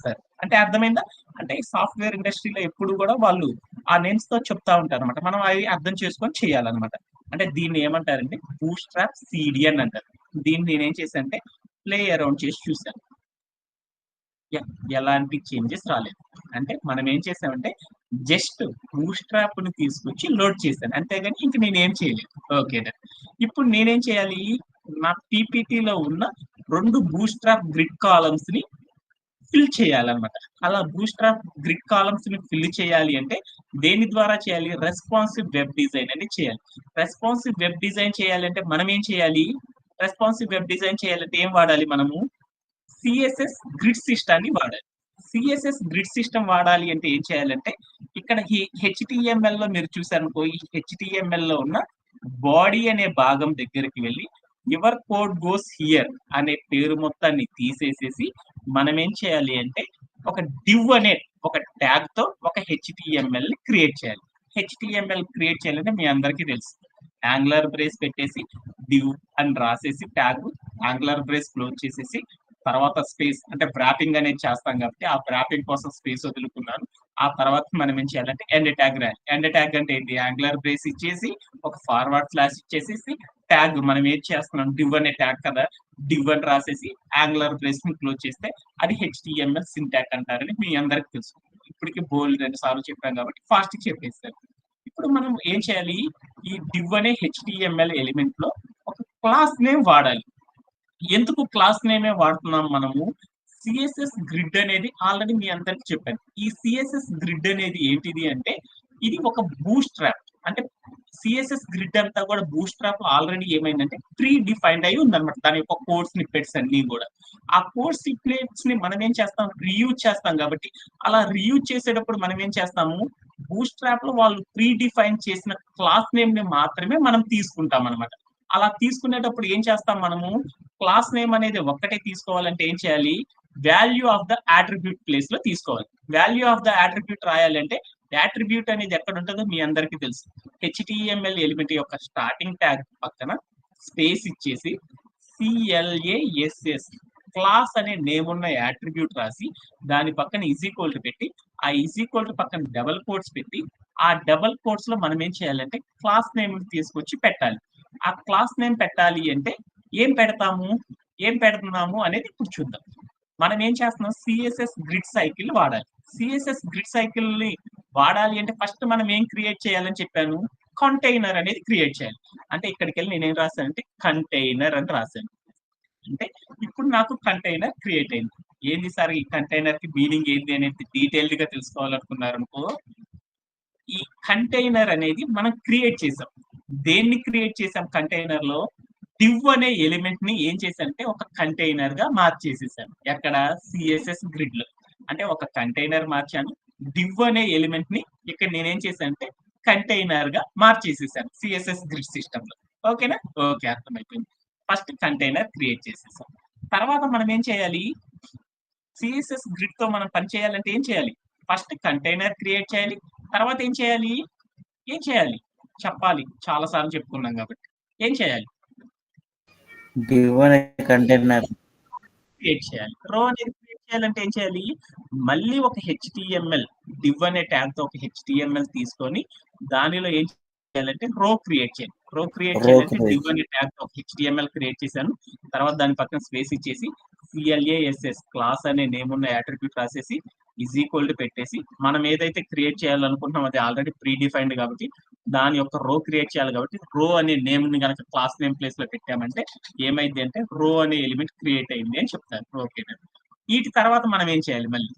సరే. అంటే అర్థమైందా? అంటే సాఫ్ట్‌వేర్ ఇండస్ట్రీలో ఎప్పుడు గూడా వాళ్ళు ఆ నేమ్స్‌తో చెప్తా ఉంటారనమాట. మనం అవి అర్థం చేసుకొని చేయాలనమాట. అంటే దీన్ని ఏమంటారంటే బూట్‌స్ట్రాప్ సీడీ అని అంటారు. దీన్ని నేనేం చేశానంటే ప్లే అరౌండ్ చేసి చూసాను. యాహ్! ఎలాంటి చేంజెస్ రాలేదు. అంటే మనం ఏం చేసామంటే జస్ట్ బూట్‌స్ట్రాప్‌ని తీసుకొచ్చి లోడ్ చేశాను. అంతేగాని ఇంక నేనేం చేయలేదు. Okay done. ఇప్పుడు నేనేం చేయాలి? నా పీపీటీలో ఉన్న 2 బూట్‌స్ట్రాప్ గ్రిడ్ కాలమ్స్‌ని ఫిల్ చేయాలన్నమాట. అలా బూట్‌స్ట్రాప్ గ్రిడ్ కాలమ్స్‌ని ఫిల్ చేయాలి అంటే దేని ద్వారా చేయాలి? రెస్పాన్సివ్ వెబ్ డిజైన్ అనేది చేయాలి. రెస్పాన్సివ్ వెబ్ డిజైన్ చేయాలంటే మనం ఏం చేయాలి? రెస్పాన్సివ్ వెబ్ డిజైన్ చేయాలంటే ఏం వాడాలి మనము? సీఎస్ఎస్ గ్రిడ్ సిస్టమ్‌ని వాడాలి. సీఎస్ఎస్ గ్రిడ్ సిస్టమ్ వాడాలి అంటే ఏం చేయాలంటే ఇక్కడ ఈ హెచ్‌టీఎంఎల్‌లో మీరు చూసారనుకో ఈ హెచ్‌టీఎంఎల్‌లో ఉన్న బాడీ అనే భాగం దగ్గరికి వెళ్లి యువర్ కోడ్ గోస్ హియర్ అనే పేరు మొత్తాన్ని తీసేసేసి మనం ఏం చేయాలి అంటే ఒక డివ్ అనే ఒక ట్యాగ్‌తో ఒక హెచ్‌టీఎంఎల్‌ని క్రియేట్ చేయాలి. హెచ్‌టీఎంఎల్ క్రియేట్ చేయాలంటే మీ అందరికీ తెలుసు. యాంగులర్ బ్రేస్ పెట్టేసి డివ్ అని రాసేసి ట్యాగ్ యాంగులర్ బ్రేస్ క్లోజ్ చేసేసి తర్వాత స్పేస్ అంటే వ్రాపింగ్ అనేది చేస్తాం కాబట్టి ఆ వ్రాపింగ్ కోసం స్పేస్ వదులుకున్నాను. ఆ తర్వాత మనం ఏం చేయాలంటే ఎండ్ ట్యాగ్ రాయాలి. ఎండ్ ట్యాగ్ అంటే ఏంటి? యాంగులర్ బ్రేస్ ఇచ్చేసి ఒక ఫార్వర్డ్ స్లాష్ ఇచ్చేసేసి ట్యాగ్ మనం ఏం చేస్తున్నాం డివ్ అనే ట్యాగ్ కదా, డివ్ అని రాసేసి యాంగులర్ బ్రేస్ ని క్లోజ్ చేస్తే అది హెచ్టిఎంఎల్ సింటాక్ అంటారని మీ అందరికి తెలుసు. ఇప్పటికి బోల్డ్ 2 సార్లు చెప్పాం కాబట్టి ఫాస్ట్ చెప్పేస్తారు. ఇప్పుడు మనం ఏం చేయాలి? ఈ డివ్ అనే హెచ్టిఎంఎల్ ఎలిమెంట్ లో ఒక క్లాస్ నేమ్ వాడాలి. ఎందుకు క్లాస్ నేమే వాడుతున్నాం మనము? సిఎస్ఎస్ గ్రిడ్ అనేది ఆల్రెడీ మీ అందరికి చెప్పాను. ఈ సిఎస్ఎస్ గ్రిడ్ అనేది ఏంటిది అంటే ఇది ఒక బూస్ట్ ట్రాప్. అంటే సిఎస్ఎస్ గ్రిడ్ అంతా కూడా బూస్ట్ ట్రాప్ ఆల్రెడీ ఏమైందంటే ప్రీ డిఫైన్డ్ అయి ఉందన్నమాట. దాని యొక్క కోడ్ స్నిప్పెట్స్ అన్ని కూడా. ఆ కోడ్ స్నిప్పెట్స్ ని మనం ఏం చేస్తాం? రీయూజ్ చేస్తాం కాబట్టి అలా రీయూజ్ చేసేటప్పుడు మనం ఏం చేస్తాము? బూస్ట్ ట్రాప్ లో వాళ్ళు ప్రీ డిఫైన్ చేసిన క్లాస్ నేమ్ ని మాత్రమే మనం తీసుకుంటాం అనమాట. అలా తీసుకునేటప్పుడు ఏం చేస్తాం మనము? క్లాస్ నేమ్ అనేది ఒక్కటే తీసుకోవాలంటే ఏం చేయాలి? Value of the attribute place లో తీసుకోవాలి. వాల్యూ ఆఫ్ ద అట్రిబ్యూట్ రాయాలంటే అట్రిబ్యూట్ అనేది ఎక్కడ ఉంటుందో మీ అందరికీ తెలుసు. హెచ్టిఎంఎల్ ఎలిమెంట్ యొక్క స్టార్టింగ్ ట్యాగ్ పక్కన స్పేస్ ఇచ్చేసి CLASS క్లాస్ అనే నేమ్ ఉన్న అట్రిబ్యూట్ రాసి దాని పక్కన ఈజ్ ఈక్వల్ టు పెట్టి ఆ ఈజ్ ఈక్వల్ టు పక్కన డబల్ కోట్స్ పెట్టి ఆ డబల్ కోట్స్ లో మనం ఏం చేయాలంటే క్లాస్ నేమ్ తీసుకొచ్చి పెట్టాలి. ఆ క్లాస్ నేమ్ పెట్టాలి అంటే ఏం పెడతాము? ఏం పెడుతున్నాము అనేది ఇప్పుడు చూద్దాం. మనం ఏం చేస్తున్నాం? సిఎస్ఎస్ గ్రిడ్ సైకిల్ వాడాలి. సిఎస్ఎస్ గ్రిడ్ సైకిల్ ని వాడాలి అంటే ఫస్ట్ మనం ఏం క్రియేట్ చేయాలని చెప్పాను? కంటైనర్ అనేది క్రియేట్ చేయాలి. అంటే ఇక్కడికి వెళ్ళి నేనేం రాశానంటే కంటైనర్ అని రాశాను. అంటే ఇప్పుడు నాకు కంటైనర్ క్రియేట్ అయింది. ఏంది సార్ ఈ కంటైనర్ కి మీనింగ్ ఏంది అనేది డీటెయిల్డ్ గా తెలుసుకోవాలనుకున్నారు అనుకో, ఈ కంటైనర్ అనేది మనం క్రియేట్ చేసాం. దేన్ని క్రియేట్ చేసాం? కంటైనర్ లో డివ్ అనే ఎలిమెంట్ ని ఏం చేశానంటే ఒక కంటైనర్ గా మార్చేసేసాను. ఎక్కడ? సిఎస్ఎస్ గ్రిడ్ లో. అంటే ఒక కంటైనర్ మార్చాను. డివ్ అనే ఎలిమెంట్ ని ఇక్కడ నేనేం చేశానంటే కంటైనర్ గా మార్చేసేసాను సిఎస్ఎస్ గ్రిడ్ సిస్టమ్ లో. ఓకేనా? ఓకే, అర్థమైపోయింది. ఫస్ట్ కంటైనర్ క్రియేట్ చేసేసాం. తర్వాత మనం ఏం చేయాలి? సిఎస్ఎస్ గ్రిడ్ తో మనం పని చేయాలంటే ఏం చేయాలి? ఫస్ట్ కంటైనర్ క్రియేట్ చేయాలి. తర్వాత ఏం చేయాలి? ఏం చేయాలి? చెప్పాలి. చాలా సార్లు చెప్పుకున్నాం కాబట్టి. ఏం చేయాలి? డివ్ అనే కంటైనర్ క్రియేట్ చేయాలి. రో అనేది క్రియేట్ చేయాలంటే ఏం చేయాలి? మళ్ళీ ఒక హెచ్టిఎంఎల్ డివ్ అనే ట్యాగ్ తో ఒక హెచ్టిఎంఎల్ తీసుకొని దానిలో ఏం చేయాలంటే రో క్రియేట్ చేయాలి. రో క్రియేట్ రో చేయాలంటే క్రియేట్ డివ్ అనే ట్యాగ్ తో ఒక హెచ్టిఎంఎల్ క్రియేట్ చేశాను. తర్వాత దాని పక్కన స్పేస్ ఇచ్చేసి CLASS క్లాస్ అనే నేమ్ ఉన్న అట్రిబ్యూట్ రాసేసి ఈజ్ ఈక్వల్ టు పెట్టేసి మనం ఏదైతే క్రియేట్ చేయాలనుకుంటున్నాం అది ఆల్రెడీ ప్రీ డిఫైన్డ్ కాబట్టి దాని యొక్క రో క్రియేట్ చేయాలి కాబట్టి రో అనే నేమ్ ని కనుక క్లాస్ నేమ్ ప్లేస్ లో పెట్టామంటే ఏమైంది అంటే రో అనే ఎలిమెంట్ క్రియేట్ అయింది అని చెప్తారు. ఓకే, వీటి తర్వాత మనం ఏం చేయాలి? మళ్ళీ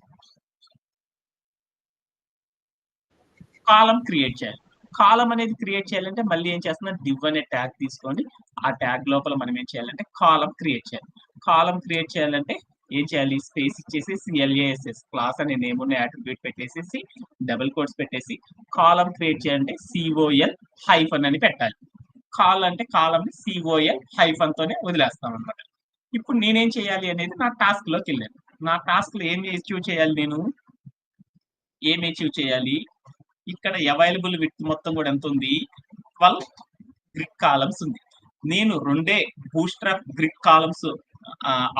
కాలం క్రియేట్ చేయాలి. కాలం అనేది క్రియేట్ చేయాలంటే మళ్ళీ ఏం చేస్తున్నా డివ్ అనే ట్యాగ్ తీసుకొని ఆ ట్యాగ్ లోపల మనం ఏం చేయాలంటే కాలం క్రియేట్ చేయాలి. కాలం క్రియేట్ చేయాలంటే ఏం చేయాలి? స్పేస్ ఇచ్చేసి CLASS క్లాస్ అనే నేమ్ ఉన్న అట్రిబ్యూట్ పెట్టేసేసి డబుల్ కోట్స్ పెట్టేసి కాలం క్రియేట్ చేయాలంటే COL హైఫన్ అని పెట్టాలి. కాల్ అంటే కాలం COL హైఫన్ తోనే వదిలేస్తాం అనమాట. ఇప్పుడు నేనేం చేయాలి అనేది నా టాస్క్ లోకి వెళ్ళాను. నా టాస్క్ లో ఏం అచీవ్ చేయాలి? నేను ఏం అచీవ్ చేయాలి? ఇక్కడ అవైలబుల్ విడ్త్ మొత్తం కూడా ఎంత ఉంది? 12 గ్రిడ్ కాలమ్స్ ఉంది. నేను రెండే బూస్ట్రాప్ గ్రిడ్ కాలమ్స్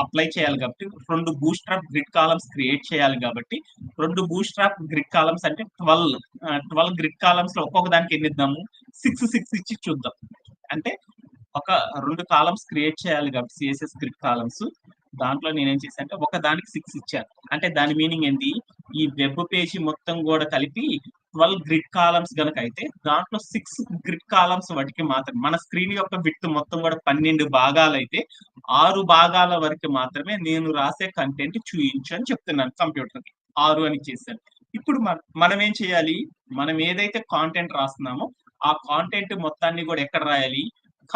అప్లై చేయాలి కాబట్టి 2 బూస్ట్రాప్ గ్రిడ్ కాలమ్స్ క్రియేట్ చేయాలి కాబట్టి 2 బూస్ట్రాప్ గ్రిడ్ కాలమ్స్ అంటే 12 గ్రిడ్ కాలమ్స్ లో ఒక్కొక్క దానికి ఎన్ని ఇద్దాము? 6 ఇచ్చి చూద్దాం. అంటే ఒక 2 కాలమ్స్ క్రియేట్ చేయాలి కాబట్టి సిఎస్ఎస్ గ్రిడ్ కాలమ్స్ దాంట్లో నేనేం చేశాను అంటే ఒక దానికి 6 ఇచ్చాను. అంటే దాని మీనింగ్ ఏంటి? ఈ వెబ్ పేజీ మొత్తం కూడా కలిపి 12 గ్రిడ్ కాలమ్స్ గనక అయితే దాంట్లో 6 గ్రిడ్ కాలమ్స్ వాటికి మాత్రమే మన స్క్రీన్ యొక్క విడ్త్ మొత్తం కూడా 12 భాగాలు అయితే 6 భాగాల వరకు మాత్రమే నేను రాసే కంటెంట్ చూయించు అని చెప్తున్నాను కంప్యూటర్ కి. 6 అని చేశాను. ఇప్పుడు మనం ఏం చేయాలి? మనం ఏదైతే కాంటెంట్ రాస్తున్నామో ఆ కాంటెంట్ మొత్తాన్ని కూడా ఎక్కడ రాయాలి?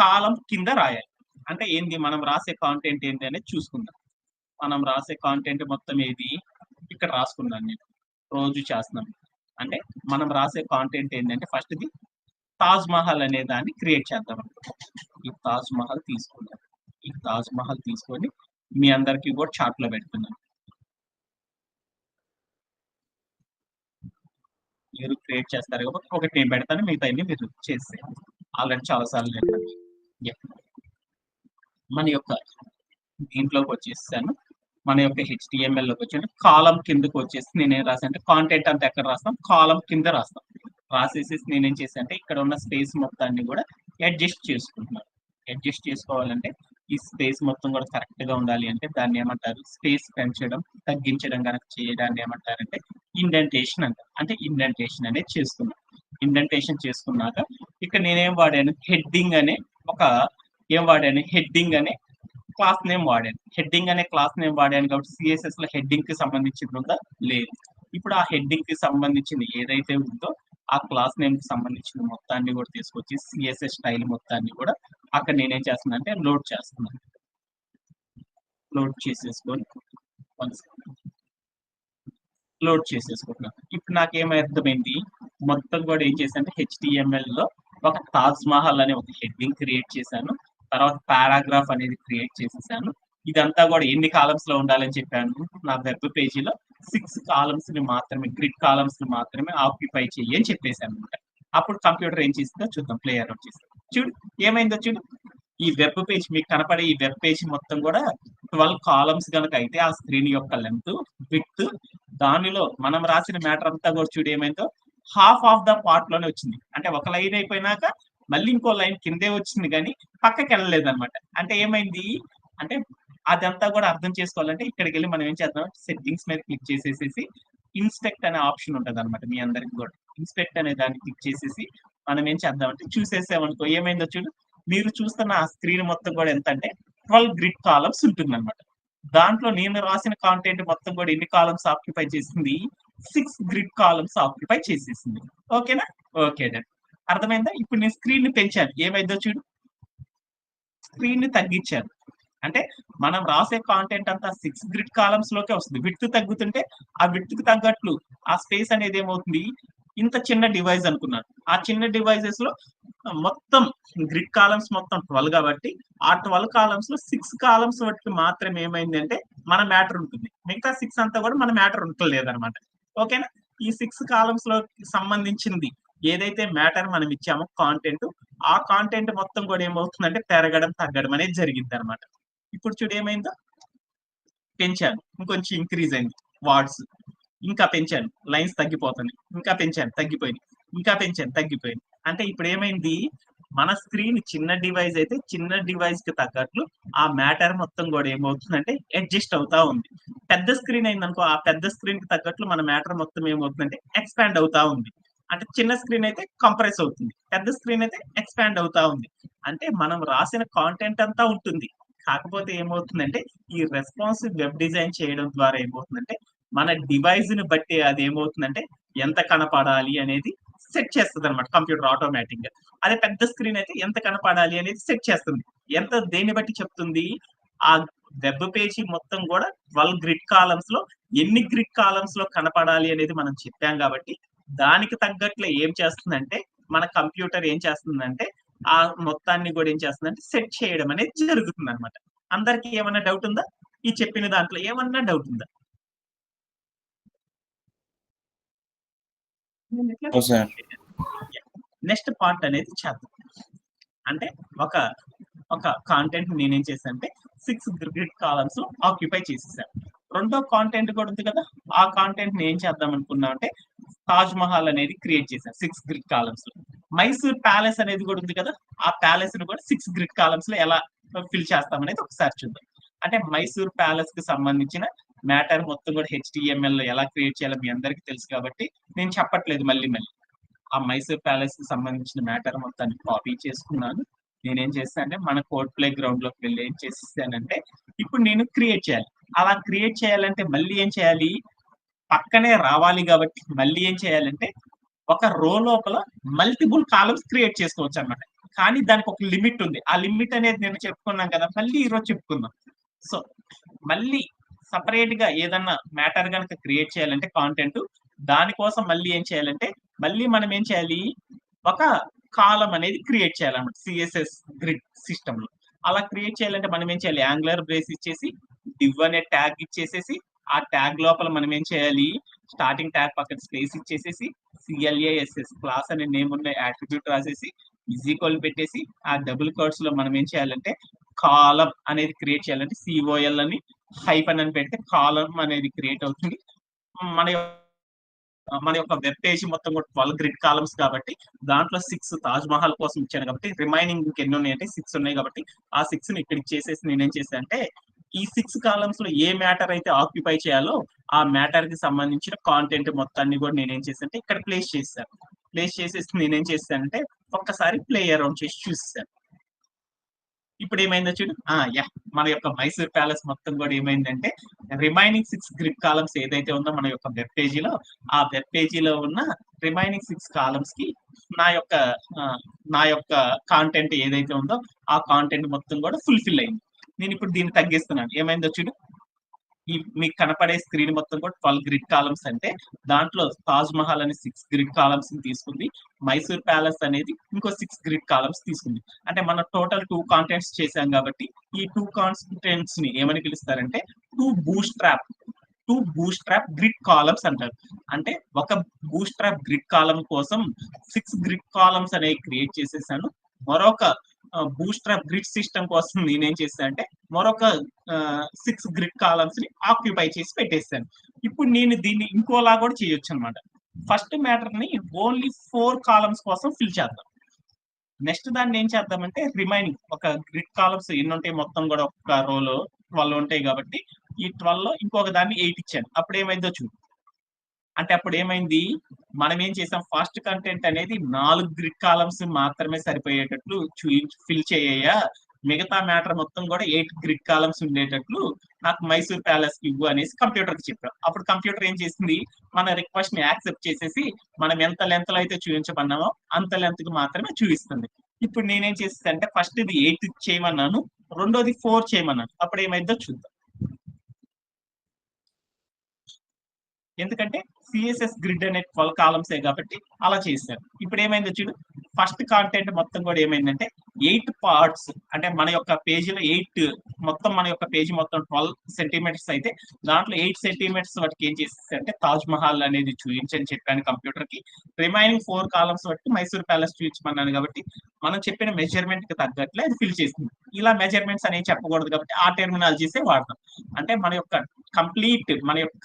కాలం కింద రాయాలి. అంటే ఏంది? మనం రాసే కాంటెంట్ ఏంటి అనేది చూసుకుందాం. మనం రాసే కాంటెంట్ మొత్తం ఏది? ఇక్కడ రాసుకున్నాను నేను. రోజు చేస్తున్నాను. అంటే మనం రాసే కాంటెంట్ ఏంటంటే ఫస్ట్ ది తాజ్ మహల్ అనే దాన్ని క్రియేట్ చేద్దాం. ఈ తాజ్ మహల్ తీసుకుందాం. ఈ తాజ్ మహల్ తీసుకొని మీ అందరికీ కూడా చార్ట్ లో పెడుతున్నాను. మీరు క్రియేట్ చేస్తారు కాబట్టి ఒకటి నేను పెడతాను, మిగతా మీరు చేస్తే ఆల్రెడీ చాలా సార్లు చెప్పాను. మన యొక్క దీంట్లోకి వచ్చేసాను. మన యొక్క HTML లోకి వచ్చి కాలం కిందకు వచ్చేసి నేనేం రాసాను అంటే కాంటెంట్ అంతా ఎక్కడ రాస్తాం, కాలం కింద రాస్తాం. రాసేసేసి నేనేం చేశాను అంటే ఇక్కడ ఉన్న స్పేస్ మొత్తాన్ని కూడా అడ్జస్ట్ చేసుకుంటున్నాను. అడ్జస్ట్ చేసుకోవాలంటే ఈ స్పేస్ మొత్తం కూడా కరెక్ట్ గా ఉండాలి అంటే దాన్ని ఏమంటారు, స్పేస్ పెంచడం తగ్గించడం కనుక చేయడాన్ని ఏమంటారంటే ఇండెంటేషన్ అంటారు. అంటే ఇండెంటేషన్ అనేది చేసుకున్నాను. ఇండెంటేషన్ చేసుకున్నాక ఇక్కడ నేనేం వాడాను, హెడ్డింగ్ అనే ఒక హెడ్డింగ్ అనే క్లాస్ నేమ్ వాడాను. హెడ్డింగ్ అనే క్లాస్ నేమ్ వాడాను కాబట్టి సిఎస్ఎస్ లో హెడ్డింగ్ కి సంబంధించింది ఉందా, లేదు. ఇప్పుడు ఆ హెడ్డింగ్ కి సంబంధించింది ఏదైతే ఉందో ఆ క్లాస్ నేమ్ కి సంబంధించిన మొత్తాన్ని కూడా తీసుకొచ్చి సిఎస్ఎస్ స్టైల్ మొత్తాన్ని కూడా అక్కడ నేనేం చేస్తున్నా అంటే లోడ్ చేస్తున్నాను. లోడ్ చేసేసుకొని లోడ్ చేసేసుకుంటున్నాను. ఇప్పుడు నాకేం అర్థమైంది, మొత్తం కూడా ఏం చేశాను, HTML లో ఒక తాజ్ మహల్ అనే ఒక హెడ్డింగ్ క్రియేట్ చేశాను. తర్వాత పారాగ్రాఫ్ అనేది క్రియేట్ చేసేసాను. ఇదంతా కూడా ఎన్ని కాలమ్స్ లో ఉండాలని చెప్పాను, నా వెబ్ పేజీలో 6 కాలమ్స్ ని మాత్రమే, గ్రిడ్ కాలమ్స్ ని మాత్రమే ఆక్యుపై చెయ్యి అని చెప్పేశాను అనమాట. అప్పుడు కంప్యూటర్ ఏం చేసిందో చూద్దాం, ప్లేయర్ వచ్చేసి చూడు ఏమైందో చూడు. ఈ వెబ్ పేజ్ మీకు కనపడే ఈ వెబ్ పేజ్ మొత్తం కూడా 12 కాలమ్స్ కనుక అయితే ఆ స్క్రీన్ యొక్క లెంత్, విడ్త్, దానిలో మనం రాసిన మ్యాటర్ అంతా కూడా చూడు ఏమైందో హాఫ్ ఆఫ్ ద పార్ట్ లోనే వచ్చింది. అంటే ఒక లైన్ అయిపోయినాక మళ్ళీ ఇంకో లైన్ కిందే వచ్చింది కానీ పక్కకి వెళ్ళలేదు అనమాట. అంటే ఏమైంది అంటే అదంతా కూడా అర్థం చేసుకోవాలంటే ఇక్కడికి వెళ్ళి మనం ఏం చేద్దాం, సెట్టింగ్స్ మీద క్లిక్ చేసేసి ఇన్స్పెక్ట్ అనే ఆప్షన్ ఉంటుంది అనమాట. మీ అందరికి కూడా ఇన్స్పెక్ట్ అనే దాన్ని క్లిక్ చేసేసి మనం ఏం చేద్దామంటే చూసేసామనుకో ఏమైందో చూడు, మీరు చూస్తున్న ఆ స్క్రీన్ మొత్తం కూడా ఎంత అంటే 12 గ్రిడ్ కాలమ్స్ ఉంటుంది అనమాట. దాంట్లో నేను రాసిన కాంటెంట్ మొత్తం కూడా ఎన్ని కాలమ్స్ ఆక్యుపై చేసింది, 6 గ్రిడ్ కాలమ్స్ ఆక్యుపై చేసేసింది. ఓకేనా, ఓకే డన్. అర్థమైందా? ఇప్పుడు నేను స్క్రీన్ ని పెంచాను, ఏమైందో చూడు, స్క్రీన్ ని తగ్గించాను. అంటే మనం రాసే కాంటెంట్ అంతా 6 గ్రిడ్ కాలమ్స్ లోకే వస్తుంది. విడ్త్ తగ్గుతుంటే ఆ విడ్త్ కి తగ్గట్లు ఆ స్పేస్ అనేది ఏమవుతుంది, ఇంత చిన్న డివైస్ అనుకున్నాను, ఆ చిన్న డివైజెస్ లో మొత్తం గ్రిడ్ కాలమ్స్ మొత్తం 12 కాబట్టి ఆ 12 కాలమ్స్ లో 6 కాలమ్స్ వరకు మాత్రమే ఏమైంది అంటే మన మ్యాటర్ ఉంటుంది. మిగతా 6 అంతా కూడా మన మ్యాటర్ ఉంటలేదు అనమాట. ఓకేనా, ఈ 6 కాలమ్స్ లో సంబంధించింది ఏదైతే మ్యాటర్ మనం ఇచ్చామో కాంటెంట్, ఆ కాంటెంట్ మొత్తం కూడా ఏమవుతుందంటే పెరగడం తగ్గడం అనేది జరిగింది అనమాట. ఇప్పుడు చూడు ఏమైందో, పెంచాను ఇంకొంచెం ఇంక్రీజ్ అయింది వార్డ్స్, ఇంకా పెంచాను లైన్స్ తగ్గిపోతున్నాయి, ఇంకా పెంచాను తగ్గిపోయింది, ఇంకా పెంచాను తగ్గిపోయింది. అంటే ఇప్పుడు ఏమైంది, మన స్క్రీన్ చిన్న డివైస్ అయితే చిన్న డివైస్ కి తగ్గట్లు ఆ మ్యాటర్ మొత్తం కూడా ఏమవుతుందంటే అడ్జస్ట్ అవుతా ఉంది. పెద్ద స్క్రీన్ అయిందనుకో ఆ పెద్ద స్క్రీన్ కి తగ్గట్లు మన మ్యాటర్ మొత్తం ఏమవుతుందంటే ఎక్స్పాండ్ అవుతా ఉంది. అంటే చిన్న స్క్రీన్ అయితే కంప్రెస్ అవుతుంది, పెద్ద స్క్రీన్ అయితే ఎక్స్పాండ్ అవుతా ఉంది. అంటే మనం రాసిన కాంటెంట్ అంతా ఉంటుంది, కాకపోతే ఏమవుతుందంటే ఈ రెస్పాన్సివ్ వెబ్ డిజైన్ చేయడం ద్వారా ఏమవుతుందంటే మన డివైస్ ని బట్టి అది ఏమవుతుందంటే ఎంత కనపడాలి అనేది సెట్ చేస్తుంది అనమాట కంప్యూటర్ ఆటోమేటిక్ గా. అదే పెద్ద స్క్రీన్ అయితే ఎంత కనపడాలి అనేది సెట్ చేస్తుంది. ఎంత దేన్ని బట్టి చెప్తుంది, ఆ వెబ్ పేజీ మొత్తం కూడా 12 గ్రిడ్ కాలమ్స్ లో ఎన్ని గ్రిడ్ కాలమ్స్ లో కనపడాలి అనేది మనం చెప్పాం కాబట్టి దానికి తగ్గట్లు ఏం చేస్తుందంటే మన కంప్యూటర్ ఏం చేస్తుందంటే ఆ మొత్తాన్ని కూడా ఏం చేస్తుందంటే సెట్ చేయడం అనేది జరుగుతుంది అనమాట. అందరికి ఏమన్నా డౌట్ ఉందా, ఈ చెప్పిన దాంట్లో ఏమన్నా డౌట్ ఉందా? సార్ నెక్స్ట్ పార్ట్ అనేది చేద్దాం. అంటే ఒక ఒక కాంటెంట్ నేనేం చేశాను అంటే 6 గ్రిడ్ కాలమ్స్ ఆక్యుపై చేసేసాను. రెండో కాంటెంట్ కూడా ఉంది కదా, ఆ కాంటెంట్ ని ఏం చేద్దాం అనుకున్నా అంటే తాజ్ మహల్ అనేది క్రియేట్ చేశాను 6 గ్రిడ్ కాలమ్స్ లో. మైసూర్ ప్యాలెస్ అనేది కూడా ఉంది కదా, ఆ ప్యాలెస్ ని కూడా 6 గ్రిడ్ కాలమ్స్ లో ఎలా ఫిల్ చేస్తాం అనేది ఒకసారి చూద్దాం. అంటే మైసూర్ ప్యాలెస్ కి సంబంధించిన మ్యాటర్ మొత్తం కూడా HTML లో ఎలా క్రియేట్ చేయాలో మీ అందరికీ తెలుసు కాబట్టి నేను చెప్పట్లేదు మళ్ళీ మళ్ళీ. ఆ మైసూర్ ప్యాలెస్ కి సంబంధించిన మ్యాటర్ మొత్తాన్ని కాపీ చేసుకున్నాను. నేనేం చేస్తాను అంటే మన కోడ్ ప్లే గ్రౌండ్ లోకి వెళ్ళి ఏం చేసేసానంటే ఇప్పుడు నేను క్రియేట్ చేయాలి. అలా క్రియేట్ చేయాలంటే మళ్ళీ ఏం చేయాలి, పక్కనే రావాలి కాబట్టి మళ్ళీ ఏం చేయాలంటే ఒక రో లోపల మల్టిపుల్ కాలమ్స్ క్రియేట్ చేసుకోవచ్చు అన్నమాట. కానీ దానికి ఒక లిమిట్ ఉంది. ఆ లిమిట్ అనేది నేను చెప్పుకున్నాం కదా, మళ్ళీ ఈరోజు చెప్పుకుందాం. సో మళ్ళీ సపరేట్ గా ఏదన్నా మ్యాటర్ కనుక క్రియేట్ చేయాలంటే కాంటెంట్, దానికోసం మళ్ళీ ఏం చేయాలంటే మళ్ళీ మనం ఏం చేయాలి, ఒక కాలం అనేది క్రియేట్ చేయాలన్నమాట సిఎస్ఎస్ గ్రిడ్ సిస్టమ్ లో. అలా క్రియేట్ చేయాలంటే మనం ఏం చేయాలి, యాంగులర్ బ్రేస్ ఇచ్చేసి డివ్ అనే ట్యాగ్ ఇచ్చేసేసి ఆ ట్యాగ్ లోపల మనం ఏం చేయాలి, స్టార్టింగ్ ట్యాగ్ పక్కన స్పేస్ ఇచ్చేసేసి CLASS క్లాస్ అనే నేమ్ ఉన్న యాట్రిబ్యూట్ రాసేసి ఈజ్ ఈక్వల్ పెట్టేసి ఆ డబుల్ కోట్స్ లో మనం ఏం చేయాలంటే కాలం అనేది క్రియేట్ చేయాలంటే COL అని హైఫన్ అని పెడితే కాలం అనేది క్రియేట్ అవుతుంది. మన యొక్క వెబ్ పేజ్ మొత్తం కూడా 12 గ్రిడ్ కాలమ్స్ కాబట్టి దాంట్లో 6 తాజ్ మహల్ కోసం ఇచ్చాను కాబట్టి రిమైనింగ్ ఇంకెన్ని ఉన్నాయంటే 6 ఉన్నాయి కాబట్టి ఆ 6 ని ఇక్కడ ఇచ్చేసేసి నేనేం చేశాను అంటే ఈ 6 కాలమ్స్ లో ఏ మ్యాటర్ అయితే ఆక్యుపై చేయాలో ఆ మ్యాటర్ కి సంబంధించిన కాంటెంట్ మొత్తాన్ని కూడా నేనేం చేశానంటే ఇక్కడ ప్లేస్ చేశాను. ప్లేస్ చేసేసి నేనేం చేశానంటే ఒక్కసారి ప్లే అరౌండ్ చేసి చూసాను. ఇప్పుడు ఏమైందో చూడు. యా మన యొక్క మైసూర్ ప్యాలెస్ మొత్తం కూడా ఏమైందంటే రిమైనింగ్ 6 గ్రిడ్ కాలమ్స్ ఏదైతే ఉందో మన యొక్క వెబ్ పేజీలో ఆ వెబ్ పేజీలో ఉన్న రిమైనింగ్ 6 కాలమ్స్ కి నా యొక్క కాంటెంట్ ఏదైతే ఉందో ఆ కాంటెంట్ మొత్తం కూడా ఫుల్ఫిల్ అయింది. నేను ఇప్పుడు దీన్ని తగ్గిస్తున్నాను. ఏమైందో చూడు. మీకు కనపడే స్క్రీన్ మొత్తం కూడా 12 గ్రిడ్ కాలమ్స్ అంటే దాంట్లో తాజ్ మహల్ అనే 6 గ్రిడ్ కాలమ్స్ తీసుకుంది. మైసూర్ ప్యాలెస్ అనేది ఇంకో 6 గ్రిడ్ కాలమ్స్ తీసుకుంది. అంటే మనం టోటల్ 2 కాంటెంట్స్ చేశాం కాబట్టి ఈ 2 కాంటెంట్స్ ని ఏమని పిలుస్తారంటే 2 బూస్ట్రాప్ గ్రిడ్ కాలమ్స్ అంటారు. అంటే ఒక బూస్ట్రాప్ గ్రిడ్ కాలమ్ కోసం 6 గ్రిడ్ కాలమ్స్ అనేవి క్రియేట్ చేసేసాను. మరొక బూస్ట్రాప్ గ్రిడ్ సిస్టమ్ కోసం నేనేం చేశాను అంటే మరొక 6 గ్రిడ్ కాలమ్స్ ని ఆక్యుపై చేసి పెట్టేశాను. ఇప్పుడు నేను దీన్ని ఇంకోలా కూడా చేయొచ్చు అనమాట. ఫస్ట్ మ్యాటర్ ని ఓన్లీ 4 కాలమ్స్ కోసం ఫిల్ చేద్దాం. నెక్స్ట్ దాన్ని ఏం చేద్దామంటే రిమైనింగ్ ఒక గ్రిడ్ కాలమ్స్ ఎన్ని ఉంటాయి మొత్తం కూడా ఒక రోలో 12 ఉంటాయి కాబట్టి ఈ 12 లో ఇంకొక దాన్ని 8 ఇచ్చాను. అప్పుడు ఏమైందో చూడు. అంటే అప్పుడు ఏమైంది మనం ఏం చేసాం ఫస్ట్ కంటెంట్ అనేది 4 గ్రిడ్ కాలమ్స్ మాత్రమే సరిపోయేటట్లు ఫిల్ చేయ మిగతా మ్యాటర్ మొత్తం కూడా 8 గ్రిడ్ కాలమ్స్ ఉండేటట్లు నాకు మైసూర్ ప్యాలెస్ కి ఇవ్వు అనేసి కంప్యూటర్ కి చెప్పాం. అప్పుడు కంప్యూటర్ ఏం చేసింది మన రిక్వెస్ట్ ని యాక్సెప్ట్ చేసేసి మనం ఎంత లెంత్ లో అయితే చూపించమన్నామో అంత లెంత్ కి మాత్రమే చూపిస్తుంది. ఇప్పుడు నేనేం చేసేది అంటే ఫస్ట్ ఇది 8 చేయమన్నాను, రెండోది 4 చేయమన్నాను. అప్పుడు ఏమైందో చూద్దాం. ఎందుకంటే సిఎస్ఎస్ గ్రిడ్ అనే 12 కాలమ్సే కాబట్టి అలా చేశారు. ఇప్పుడు ఏమైందో చూడు. ఫస్ట్ కాంటెంట్ మొత్తం కూడా ఏమైందంటే 8 పార్ట్స్ అంటే మన యొక్క పేజీలో 8 మొత్తం మన యొక్క పేజీ మొత్తం 12 సెంటీమీటర్స్ అయితే దాంట్లో 8 సెంటీమీటర్స్ వాటికి ఏం చేసేసారంటే తాజ్ మహల్ అనేది చూపించని చెప్పాను కంప్యూటర్ కి. రిమైనింగ్ 4 కాలమ్స్ బట్టి మైసూర్ ప్యాలెస్ చూపించమన్నాను కాబట్టి మనం చెప్పిన మెజర్మెంట్ కి తగ్గట్లే అది ఫిల్ చేస్తుంది. ఇలా మెజర్మెంట్స్ అనేవి చెప్పకూడదు కాబట్టి ఆ టెర్మినాలజీసే వాడతాం. అంటే మన యొక్క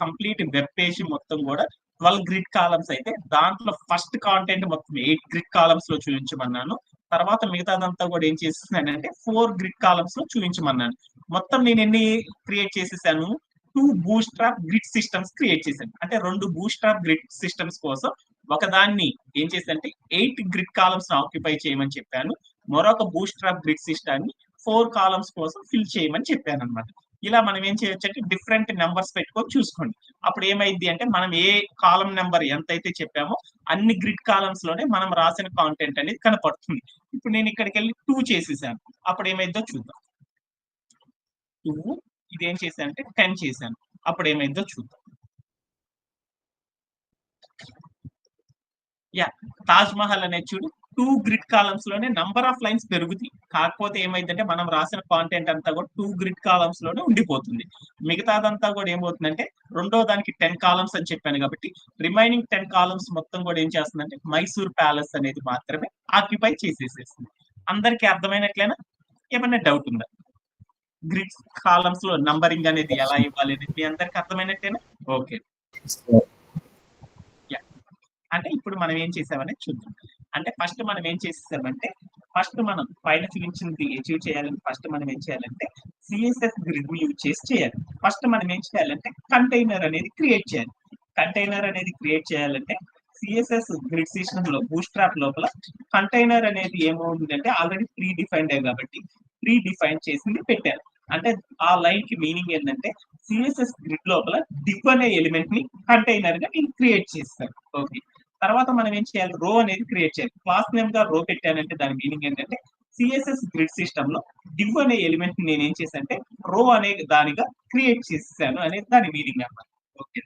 కంప్లీట్ వెబ్ పేజ్ మొత్తం కూడా 12 గ్రిడ్ కాలమ్స్ అయితే దాంట్లో ఫస్ట్ కాంటెంట్ మొత్తం 8 గ్రిడ్ కాలమ్స్ లో చూపించమన్నాను. తర్వాత మిగతాదంతా కూడా ఏం చేసేసానంటే 4 గ్రిడ్ కాలమ్స్ లో చూపించమన్నాను. మొత్తం నేను ఎన్ని క్రియేట్ చేసేసాను 2 బూస్ట్రాప్ గ్రిడ్ సిస్టమ్స్ క్రియేట్ చేశాను. అంటే 2 బూస్ట్రాప్ గ్రిడ్ సిస్టమ్స్ కోసం ఒకదాన్ని ఏం చేశానంటే 8 గ్రిడ్ కాలమ్స్ ఆక్యుపై చేయమని చెప్పాను. మరొక బూస్ట్రాప్ గ్రిడ్ సిస్టమ్ ని 4 కాలమ్స్ కోసం ఫిల్ చేయమని చెప్పాను అనమాట. ఇలా మనం ఏం చేయొచ్చు అంటే డిఫరెంట్ నెంబర్స్ పెట్టుకొని చూసుకోండి. అప్పుడు ఏమైంది అంటే మనం ఏ కాలం నెంబర్ ఎంత అయితే చెప్పామో అన్ని గ్రిడ్ కాలమ్స్ లోనే మనం రాసిన కాంటెంట్ అనేది కనపడుతుంది. ఇప్పుడు నేను ఇక్కడికి వెళ్ళి 2 చేసేసాను. అప్పుడు ఏమైందో చూద్దాం. 2 ఇది ఏం చేశాను అంటే 10 చేశాను. అప్పుడు ఏమైందో చూద్దాం. యా తాజ్ మహల్ అనేది చూడు 2 గ్రిడ్ కాలమ్స్ లోనే నంబర్ ఆఫ్ లైన్స్ పెరుగుతుంది. కాకపోతే ఏమైందంటే మనం రాసిన కాంటెంట్ అంతా కూడా 2 గ్రిడ్ కాలమ్స్ లోనే ఉండిపోతుంది. మిగతాదంతా కూడా ఏమవుతుందంటే రెండో దానికి 10 కాలమ్స్ అని చెప్పాను కాబట్టి రిమైనింగ్ 10 కాలమ్స్ మొత్తం కూడా ఏం చేస్తుందంటే మైసూర్ ప్యాలెస్ అనేది మాత్రమే ఆక్యుపై చేసేసేస్తుంది. అందరికీ అర్థమైనట్లేనా? ఏమన్నా డౌట్ ఉందా? గ్రిడ్ కాలమ్స్ లో నంబరింగ్ అనేది ఎలా ఇవ్వాలి అనేది మీ అందరికి అర్థమైనట్టేనా? ఓకే. అంటే ఇప్పుడు మనం ఏం చేసామనేది చూద్దాం. అంటే ఫస్ట్ మనం ఏం చేసేసామంటే ఫస్ట్ మనం పైన చూపించింది అచీవ్ చేయాలంటే ఫస్ట్ మనం ఏం చేయాలంటే సిఎస్ఎస్ గ్రిడ్ ని యూజ్ చేసి చేయాలి. ఫస్ట్ మనం ఏం చేయాలంటే కంటైనర్ అనేది క్రియేట్ చేయాలి. కంటైనర్ అనేది క్రియేట్ చేయాలంటే సిఎస్ఎస్ గ్రిడ్ సిస్టమ్ లో బూస్ట్రాప్ లోపల కంటైనర్ అనేది ఏమవుతుందంటే ఆల్రెడీ ప్రీ డిఫైన్డ్ కాబట్టి ప్రీ డిఫైన్ చేసింది పెట్టారు. అంటే ఆ లైన్ కి మీనింగ్ ఏంటంటే సిఎస్ఎస్ గ్రిడ్ లోపల డివ్ అనే ఎలిమెంట్ ని కంటైనర్ గా నేను క్రియేట్ చేస్తాను. ఓకే. తర్వాత మనం ఏం చేయాలి రో అనేది క్రియేట్ చేయాలి. క్లాస్ నేమ్ గా రో పెట్టానంటే దాని మీనింగ్ ఏంటంటే సిఎస్ఎస్ గ్రిడ్ సిస్టమ్ లో డివ్ అనే ఎలిమెంట్ నేను ఏం చేశానంటే రో అనే దానిగా క్రియేట్ చేశాను అనేది దాని మీనింగ్ అన్నమాట. ఓకే.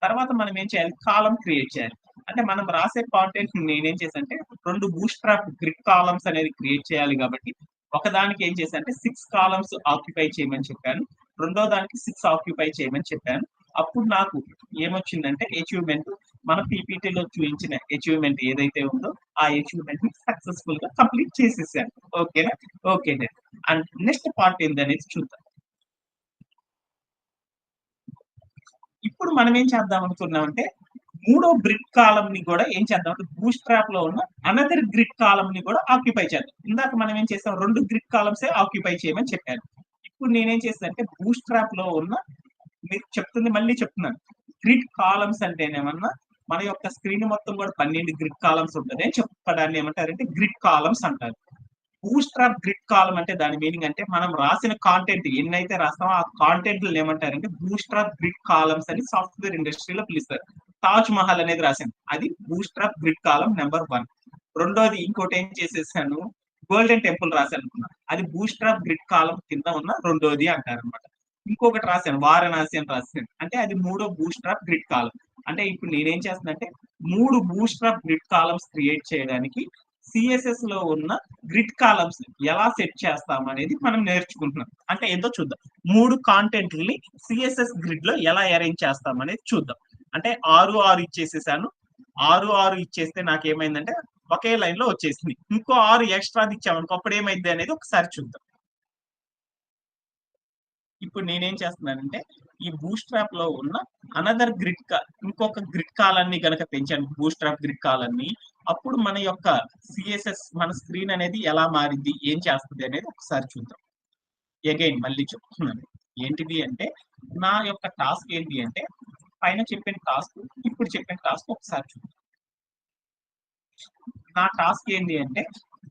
తర్వాత మనం ఏం చేయాలి కాలం క్రియేట్ చేయాలి. అంటే మనం రాసే కాంటెంట్ నేనేం చేశానంటే 2 బూస్ట్రాప్ గ్రిడ్ కాలమ్స్ అనేది క్రియేట్ చేయాలి కాబట్టి ఒకదానికి ఏం చేశానంటే 6 కాలమ్స్ ఆక్యుపై చేయమని చెప్పాను. రెండో దానికి 6 ఆక్యుపై చేయమని చెప్పాను. అప్పుడు నాకు ఏమొచ్చిందంటే అచీవ్మెంట్ మన పీపీటీలో చూపించిన అచీవ్మెంట్ ఏదైతే ఉందో ఆ అచీవ్మెంట్ ని సక్సెస్ఫుల్ గా కంప్లీట్ చేసేసాను. ఓకేనా? ఓకే. అండ్ నెక్స్ట్ పార్ట్ ఏందనేది చూద్దాం. ఇప్పుడు మనం ఏం చేద్దాం అనుకున్నామంటే మూడో గ్రిడ్ కాలమ్ ని కూడా ఏం చేద్దాం అంటే బూట్ స్ట్రాప్ లో ఉన్న అనదర్ గ్రిడ్ కాలమ్ ని కూడా ఆక్యుపై చేద్దాం. ఇందాక మనం ఏం చేసాం, 2 గ్రిడ్ కాలమ్స్ ఆక్యుపై చేయమని చెప్పాను. ఇప్పుడు నేనేం చేస్తాను అంటే బూట్ స్ట్రాప్ లో ఉన్న, మీకు చెప్తుంది మళ్ళీ చెప్తున్నాను, గ్రిడ్ కాలమ్స్ అంటేనేమన్నా మన యొక్క స్క్రీన్ మొత్తం కూడా 12 గ్రిడ్ కాలమ్స్ ఉంటుంది అని చెప్పడాన్ని ఏమంటారంటే గ్రిడ్ కాలమ్స్ అంటారు. బూట్‌స్ట్రాప్ గ్రిడ్ కాలమ్ అంటే దాని మీనింగ్ అంటే మనం రాసిన కాంటెంట్ ఎన్నైతే రాస్తామో ఆ కాంటెంట్ ఏమంటారంటే బూట్‌స్ట్రాప్ గ్రిడ్ కాలమ్స్ అని సాఫ్ట్వేర్ ఇండస్ట్రీలో పిలుస్తారు. తాజ్ మహల్ అనేది రాశాను, అది బూట్‌స్ట్రాప్ గ్రిడ్ కాలమ్ నెంబర్ 1. రెండోది ఇంకోటి ఏం చేసేసాను, గోల్డెన్ టెంపుల్ రాశాను అనుకున్నా, అది బూట్‌స్ట్రాప్ గ్రిడ్ కాలమ్ కింద ఉన్న రెండోది అంటారనమాట. ఇంకొకటి రాశాను వారణాసి అని రాశాను, అంటే అది మూడో బూట్‌స్ట్రాప్ గ్రిడ్ కాలమ్. అంటే ఇప్పుడు నేనేం చేస్తున్నానంటే 3 బూట్‌స్ట్రాప్ గ్రిడ్ కాలమ్స్ క్రియేట్ చేయడానికి సిఎస్ఎస్ లో ఉన్న గ్రిడ్ కాలమ్స్ ఎలా సెట్ చేస్తాం అనేది మనం నేర్చుకుంటున్నాం. అంటే ఏదో చూద్దాం, 3 కాంటెంట్లని సిఎస్ఎస్ గ్రిడ్ లో ఎలా అరేంజ్ చేస్తాం అనేది చూద్దాం. అంటే 6 6 ఇచ్చేసేసాను, 6 6 ఇచ్చేస్తే నాకు ఏమైందంటే ఒకే లైన్ లో వచ్చేసింది. ఇంకో 6 ఎక్స్ట్రాది ఇచ్చామనుకో అప్పుడు ఏమైంది అనేది ఒకసారి చూద్దాం. ఇప్పుడు నేనేం చేస్తున్నానంటే ఈ బూస్ట్రాప్ లో ఉన్న అనదర్ గ్రిడ్ ఇంకొక గ్రిడ్ కాలాన్ని గనక పెంచాను, బూస్ట్రాప్ గ్రిడ్ కాలాన్ని, అప్పుడు మన యొక్క సిఎస్ఎస్ మన స్క్రీన్ అనేది ఎలా మారింది, ఏం చేస్తుంది అనేది ఒకసారి చూద్దాం. అగైన్ మళ్ళీ చెప్తున్నాను, ఏంటిది అంటే నా యొక్క టాస్క్ ఏంటి అంటే పైన చెప్పిన టాస్క్, ఇప్పుడు చెప్పిన టాస్క్ ఒకసారి చూద్దాం. నా టాస్క్ ఏంటి అంటే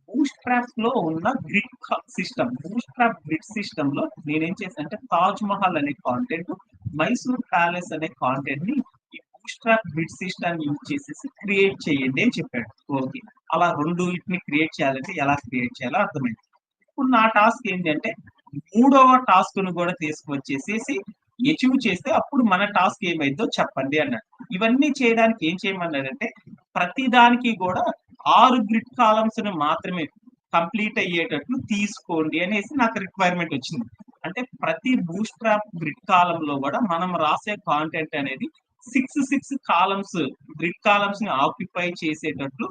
బూస్ట్రాప్ లో ఉన్న grid system, bootstrap grid system లో నేనేం చేశాను అంటే తాజ్ మహల్ అనే కాంటెంట్, మైసూర్ ప్యాలెస్ అనే కాంటెంట్ ని ఈ బూస్ట్రాప్ గ్రిడ్ సిస్టమ్ యూజ్ చేసేసి క్రియేట్ చేయండి అని చెప్పాడు. ఓకే, అలా రెండు వీటిని క్రియేట్ చేయాలంటే ఎలా క్రియేట్ చేయాలో అర్థమైంది. ఇప్పుడు నా టాస్క్ ఏంటి అంటే మూడవ టాస్క్ ను కూడా తీసుకొచ్చేసేసి అచీవ్ చేస్తే అప్పుడు మన టాస్క్ ఏమైందో చెప్పండి అన్నాడు. ఇవన్నీ చేయడానికి ఏం చేయమన్నాడంటే ప్రతి దానికి కూడా 6 గ్రిడ్ కాలమ్స్ ని మాత్రమే కంప్లీట్ అయ్యేటట్లు తీసుకోండి అనేసి నాకు రిక్వైర్మెంట్ వచ్చింది. అంటే ప్రతి బూస్ట్రాప్ గ్రిడ్ కాలమ్ లో కూడా మనం రాసే కాంటెంట్ అనేది 6 కాలమ్స్, గ్రిడ్ కాలమ్స్ ని ఆక్యుపై చేసేటట్లు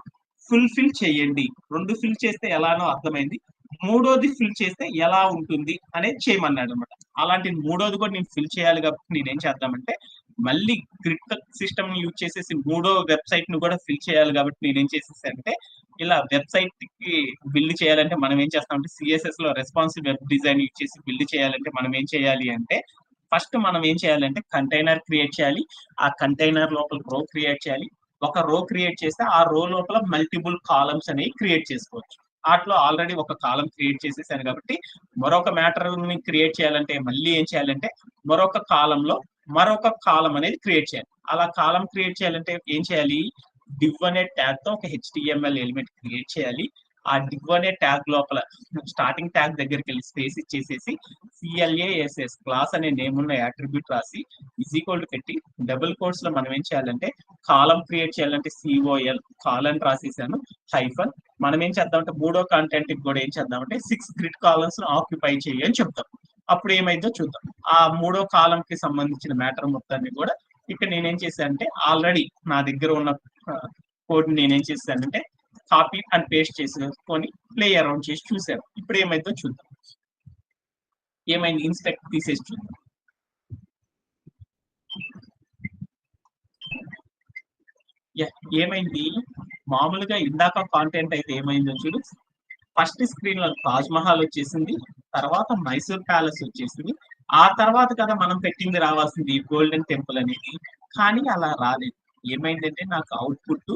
ఫుల్ఫిల్ చేయండి. 2 ఫిల్ చేస్తే ఎలానో అర్థమైంది, మూడోది ఫిల్ చేస్తే ఎలా ఉంటుంది అనేది చేయమన్నాడు అనమాట. అలాంటి మూడోది కూడా నేను ఫిల్ చేయాలి కాబట్టి నేనేం చేద్దామంటే మళ్ళీ గ్రిడ్ సిస్టమ్ ని యూజ్ చేసేసి మూడో వెబ్సైట్ ను కూడా ఫిల్ చేయాలి కాబట్టి నేనేం చేసేసానంటే ఇలా వెబ్సైట్ కి బిల్డ్ చేయాలంటే మనం ఏం చేస్తామంటే సిఎస్ఎస్ లో రెస్పాన్సివ్ వెబ్ డిజైన్ యూజ్ చేసి బిల్డ్ చేయాలంటే మనం ఏం చేయాలి అంటే ఫస్ట్ మనం ఏం చేయాలంటే కంటైనర్ క్రియేట్ చేయాలి. ఆ కంటైనర్ లోపల రో క్రియేట్ చేయాలి. ఒక రో క్రియేట్ చేస్తే ఆ రో లోపల మల్టిపుల్ కాలమ్స్ అనేవి క్రియేట్ చేసుకోవచ్చు. వాటిలో ఆల్రెడీ ఒక కాలం క్రియేట్ చేసేసాను కాబట్టి మరొక మ్యాటర్ ని క్రియేట్ చేయాలంటే మళ్ళీ ఏం చేయాలంటే మరొక కాలంలో మరొక కాలం అనేది క్రియేట్ చేయాలి. అలా కాలం క్రియేట్ చేయాలంటే ఏం చేయాలి, డివ్ అనే ట్యాగ్ తో ఒక హెచ్టిఎంఎల్ ఎలిమెంట్ క్రియేట్ చేయాలి. ఆ డివ్ అనే ట్యాగ్ లోపల స్టార్టింగ్ ట్యాగ్ దగ్గరికి వెళ్ళి స్పేస్ ఇచ్చేసేసి సిఎల్ఏఎస్ఎస్ క్లాస్ అనే నేమ్ ఉన్న యాట్రిబ్యూట్ రాసి ఈజ్ ఈక్వల్ టు పెట్టి డబుల్ కోట్స్ లో మనం ఏం చేయాలంటే కాలం క్రియేట్ చేయాలంటే సిఓఎల్ కాలన్ రాసేసాను హైఫన్. మనం ఏం చేద్దామంటే మూడో కాంటెంట్ కూడా ఏం చేద్దామంటే 6 గ్రిడ్ కాలమ్స్ ఆక్యుపై చేయి అని చెప్తాం. అప్పుడు ఏమైందో చూద్దాం. ఆ మూడో కాలం కి సంబంధించిన మ్యాటర్ మొత్తాన్ని కూడా ఇక్కడ నేనేం చేశానంటే ఆల్రెడీ నా దగ్గర ఉన్న కోడ్ నేనేం చేశానంటే కాపీ అండ్ పేస్ట్ చేసుకొని ప్లే అరౌండ్ చేసి చూసాను. ఇప్పుడు ఏమైందో చూద్దాం. ఏమైంది, ఇన్స్పెక్ట్ తీసేసి చూద్దాం. ఏమైంది, మామూలుగా ఇందాక కాంటెంట్ అయితే ఏమైందో చూడు, ఫస్ట్ స్క్రీన్ లో తాజ్ మహల్ వచ్చేసింది, తర్వాత మైసూర్ ప్యాలెస్ వచ్చేసింది, ఆ తర్వాత కదా మనం పెట్టింది రావాల్సింది గోల్డెన్ టెంపుల్ అనేది, కానీ అలా రాలేదు. ఏమైందంటే నాకు అవుట్పుట్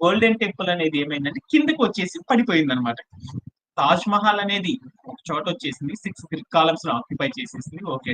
గోల్డెన్ టెంపుల్ అనేది ఏమైందంటే కిందకి వచ్చేసి పడిపోయింది అనమాట. తాజ్ మహల్ అనేది ఒక చోట వచ్చేసింది, 6 గ్రిడ్ కాలమ్స్ ఆక్యుపై చేసేసింది. ఓకే,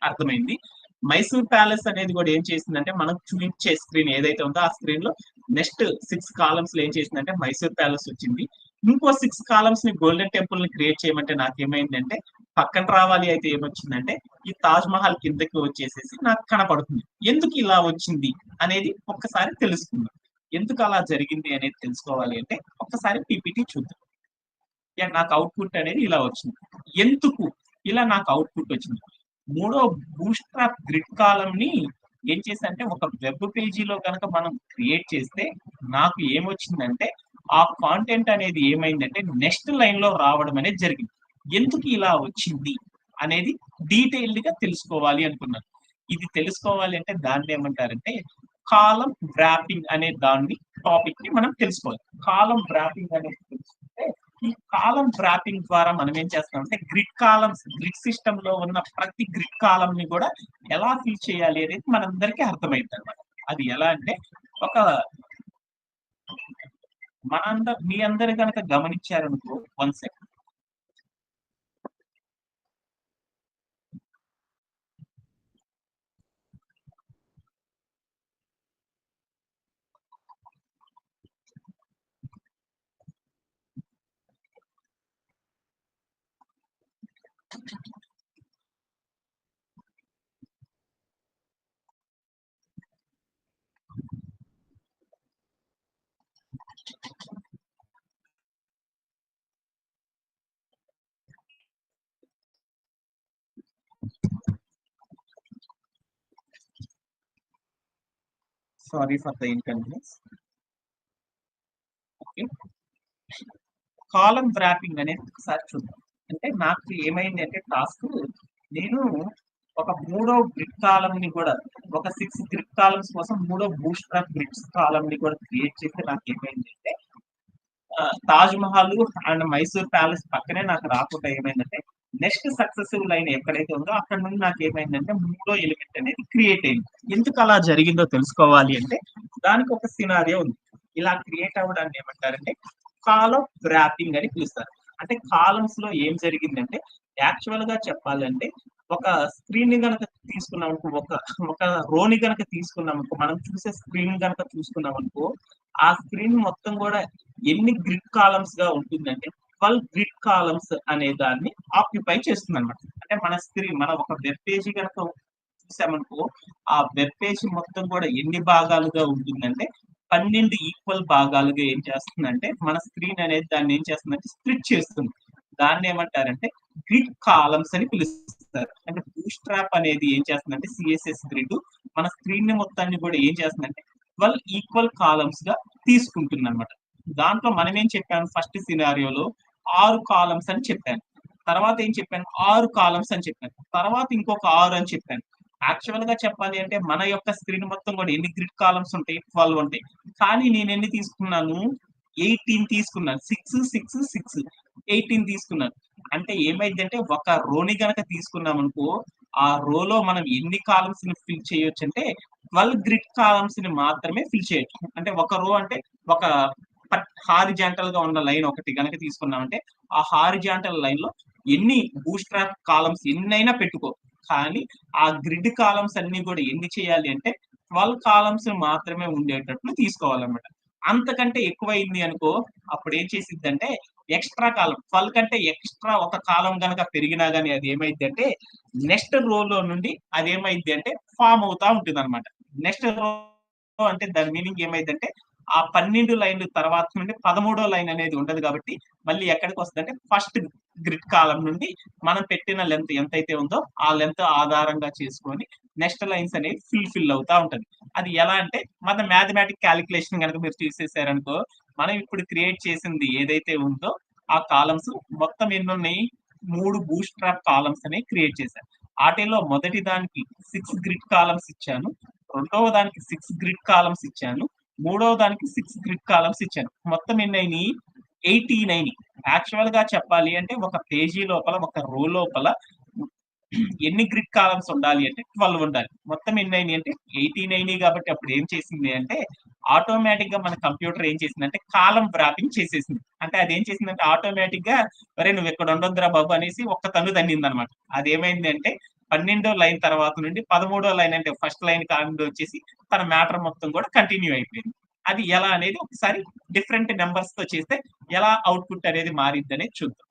అర్థమైంది. మైసూర్ ప్యాలెస్ అనేది కూడా ఏం చేసిందంటే మనం చూపించే స్క్రీన్ ఏదైతే ఉందో ఆ స్క్రీన్ లో నెక్స్ట్ 6 కాలమ్స్ లో ఏం చేసిందంటే మైసూర్ ప్యాలెస్ వచ్చింది. ఇంకో 6 కాలమ్స్ ని గోల్డెన్ టెంపుల్ ని క్రియేట్ చేయమంటే నాకు ఏమైందంటే పక్కన రావాలి అయితే ఏమొచ్చిందంటే ఈ తాజ్ మహల్ కిందకి వచ్చేసేసి నాకు కనపడుతుంది. ఎందుకు ఇలా వచ్చింది అనేది ఒక్కసారి తెలుసుకుందాం. ఎందుకు అలా జరిగింది అనేది తెలుసుకోవాలి అంటే ఒక్కసారి పీపీటీ చూద్దాం. నాకు అవుట్పుట్ అనేది ఇలా వచ్చింది. ఎందుకు ఇలా నాకు అవుట్పుట్ వచ్చింది, మూడో బూస్ట్రాప్ గ్రిడ్ కాలం ని ఏం చేశానంటే ఒక వెబ్ పేజీలో కనుక మనం క్రియేట్ చేస్తే నాకు ఏమొచ్చిందంటే ఆ కాంటెంట్ అనేది ఏమైందంటే నెక్స్ట్ లైన్‌లో రావడం అనేది జరిగింది. ఎందుకు ఇలా వచ్చింది అనేది డీటెయిల్డ్‌గా తెలుసుకోవాలి అనుకున్నాను. ఇది తెలుసుకోవాలి అంటే దాన్నేమంటారంటే కాలమ్ వ్రాపింగ్ అనే టాపిక్‌ని మనం తెలుసుకోవాలి. కాలమ్ వ్రాపింగ్ అనేది తెలుసుకుంటే ఈ కాలమ్ వ్రాపింగ్ ద్వారా మనం ఏం చేస్తామంటే గ్రిడ్ సిస్టమ్‌లో ఉన్న ప్రతి గ్రిడ్ కాలమ్‌ని కూడా ఎలా ఫిల్ చేయాలి అనేది మనందరికీ అర్థమైద్దనమాట. అది ఎలా అంటే ఒక మీ అందరు గనక గమనించారనుకో 1 second. Sorry for the inconvenience. Okay. Column wrapping అనేది ఒకసారి చూద్దాం. అంటే నాకు ఏమైంది అంటే టాస్క్ నేను ఒక మూడో గ్రిడ్ కాలమ్‌ని కూడా ఒక 6 గ్రిడ్ కాలమ్స్ కోసం మూడో బూట్‌స్ట్రాప్ గ్రిడ్స్ కాలమ్‌ని కూడా క్రియేట్ చేస్తే నాకేమైందంటే 'తాజ్ మహల్' అండ్ 'మైసూర్ ప్యాలెస్' పక్కనే నాకు రాకుండా ఏమైందంటే నెక్స్ట్ సక్సెసివ్ లైన్ ఎక్కడైతే ఉందో అక్కడి నుండి నాకేమైందంటే మూడో ఎలిమెంట్ అనేది క్రియేట్ అయింది. ఎందుకు అలా జరిగిందో తెలుసుకోవాలి అంటే దానికి ఒక సినారియో ఉంది. ఇలా క్రియేట్ అవ్వడాన్ని ఏమంటారంటే కాలమ్ వ్రాపింగ్ అని పిలుస్తారు. అంటే కాలమ్స్ లో ఏం జరిగిందంటే యాక్చువల్ గా చెప్పాలంటే ఒక స్క్రీన్ ని గనక తీసుకున్నాం అనుకో, ఒక రోని గనక తీసుకున్నాం అనుకో, మనం చూసే స్క్రీన్ గనక చూసుకున్నాం అనుకో, ఆ స్క్రీన్ మొత్తం కూడా ఎన్ని గ్రిడ్ కాలమ్స్ గా ఉంటుందంటే 12 గ్రిడ్ కాలమ్స్ అనే దాన్ని ఆక్యుపై చేస్తుంది అనమాట. అంటే మన ఒక వెబ్ పేజీ కనుక చూసామనుకో, ఆ వెబ్ పేజీ మొత్తం కూడా ఎన్ని భాగాలుగా ఉంటుందంటే 12 ఈక్వల్ భాగాలుగా ఏం చేస్తుందంటే మన స్క్రీన్ అనేది దాన్ని ఏం చేస్తుందంటే స్ప్లిట్ చేస్తుంది. దాన్ని ఏమంటారంటే గ్రిడ్ కాలమ్స్ అని పిలుస్తారు. అంటే బూట్‌స్ట్రాప్ అనేది ఏం చేస్తుందంటే సిఎస్ఎస్ గ్రిడ్ మన స్క్రీన్ మొత్తాన్ని కూడా ఏం చేస్తుందంటే 12 ఈక్వల్ కాలమ్స్ గా తీసుకుంటుందన్నమాట. దాంట్లో మనం ఏం చెప్పాము ఫస్ట్ సినారియోలో 6 కాలమ్స్ అని చెప్పాను. తర్వాత ఏం చెప్పాను 6 కాలమ్స్ అని చెప్పాను. తర్వాత ఇంకొక 6 అని చెప్పాను. యాక్చువల్ గా చెప్పాలి అంటే మన యొక్క స్క్రీన్ మొత్తం కూడా ఎన్ని గ్రిడ్ కాలమ్స్ ఉంటాయి 12 ఉంటాయి. కానీ నేను ఎన్ని తీసుకున్నాను 18 తీసుకున్నాను. 6, 6, 6 18 తీసుకున్నాను. అంటే ఏమైందంటే ఒక రోని గనక తీసుకున్నాం అనుకో, ఆ రోలో మనం ఎన్ని కాలమ్స్ ని ఫిల్ చేయొచ్చు అంటే 12 గ్రిడ్ కాలమ్స్ ని మాత్రమే ఫిల్ చేయొచ్చు. అంటే ఒక రో అంటే ఒక హారిజాంటల్ గా ఉన్న లైన్ ఒకటి గనక తీసుకున్నామంటే ఆ హారిజాంటల్ లైన్ లో ఎన్ని బూట్‌స్ట్రాప్ కాలమ్స్ ఎన్నైనా పెట్టుకో. కానీ ఆ గ్రిడ్ కాలమ్స్ అన్ని కూడా ఎన్ని చేయాలి అంటే 12 కాలమ్స్ మాత్రమే ఉండేటట్లు తీసుకోవాలన్నమాట. అంతకంటే ఎక్కువైంది అనుకో అప్పుడు ఏం చేసిద్దంటే ఎక్స్ట్రా కాలం 12 కంటే ఎక్స్ట్రా ఒక కాలం గనక పెరిగినా గాని అది ఏమైద్దంటే నెక్స్ట్ రోలో నుండి అదేమైద్ది అంటే ఫార్మ్ అవుతా ఉంటుందన్నమాట. నెక్స్ట్ రో అంటే దాని మీనింగ్ ఏమైద్దంటే ఆ 12 లైన్‌ల తర్వాత నుండి 13 లైన్ అనేది ఉండదు కాబట్టి మళ్ళీ ఎక్కడికొస్తదంటే ఫస్ట్ గ్రిడ్ కాలమ్ నుండి మనం పెట్టిన లెంత్ ఎంతైతే ఉందో ఆ లెంత్ ఆధారంగా చేసుకొని నెక్స్ట్ లైన్స్ అనేవి ఫిల్ అవుతా ఉంటది. అది ఎలా అంటే మన మ్యాథమెటిక్ కాలిక్యులేషన్ గనక మీరు చేసేసారనుకో, మనం ఇప్పుడు క్రియేట్ చేసింది ఏదైతే ఉందో ఆ కాలమ్స్ మొత్తం ఎన్నున్నాయి 3 బూట్‌స్ట్రాప్ కాలమ్స్ అనేవి క్రియేట్ చేశాను. ఆటిల్లో మొదటి దానికి 6 గ్రిడ్ కాలమ్స్ ఇచ్చాను. రెండవ దానికి 6 గ్రిడ్ కాలమ్స్ ఇచ్చాను. మూడవ దానికి 6 గ్రిడ్ కాలమ్స్ ఇచ్చాను. మొత్తం ఎన్నయినియి 18 అయినియి. యాక్చువల్‌గా చెప్పాలి అంటే ఒక పేజీ లోపల, ఒక రో లోపల ఎన్ని గ్రిడ్ కాలమ్స్ ఉండాలి అంటే 12 ఉండాలి. మొత్తం ఎన్నయినియి అంటే 18 అయినియి కాబట్టి అప్పుడు ఏం చేసింది అంటే ఆటోమేటిక్‌గా మన కంప్యూటర్ ఏం చేసిందంటే కాలమ్ వ్రాపింగ్ చేసేసింది. అంటే అదేం చేసిందంటే ఆటోమేటిక్‌గా "ఒరేయ్! నువ్వు ఇక్కడ ఉండొద్దురా బాబు" అనేసి ఒక్క తన్ను తన్నిందనమాట. అదేమైంది అంటే 12 లైన్ తర్వాత నుండి 13 లైన్ అంటే ఫస్ట్ లైన్ కానుండి వచ్చేసి తన మ్యాటర్ మొత్తం కూడా కంటిన్యూ అయిపోయింది. అది ఎలా అనేది ఒకసారి డిఫరెంట్ నంబర్స్‌తో చేస్తే ఎలా అవుట్‌పుట్ అనేది మారిద్దనేది చూద్దాం.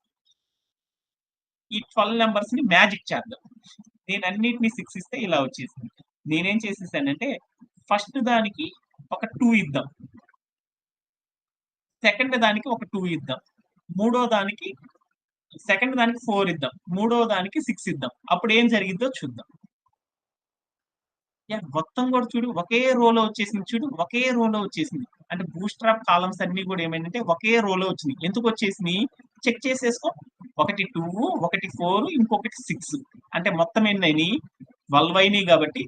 ఈ 12 నంబర్స్‌ని మ్యాజిక్ చేద్దాం. నేనన్నిటిని 6 ఇస్తే ఇలా వచ్చేసింది. నేనేం చేసేసానంటే ఫస్ట్ దానికి ఒక 2 ఇద్దాం. సెకండ్ దానికి ఒక 2 ఇద్దాం. మూడో దానికి సెకండ్ దానికి 4 ఇద్దాం. మూడో దానికి 6 ఇద్దాం. అప్పుడు ఏం జరిగిద్దో చూద్దాం. మొత్తం కూడా చూడు ఒకే రోలో వచ్చేసింది, చూడు ఒకే రోలో వచ్చేసింది. అంటే బూస్ట్రాప్ కాలమ్స్ అన్ని కూడా ఏమైందంటే ఒకే రోలో వచ్చినాయి. ఎందుకు వచ్చేసినాయి చెక్ చేసేసుకో. ఒకటి 2, ఒకటి 4, ఇంకొకటి 6. అంటే మొత్తం ఎన్నైనాయి 12 అయినాయి. కాబట్టి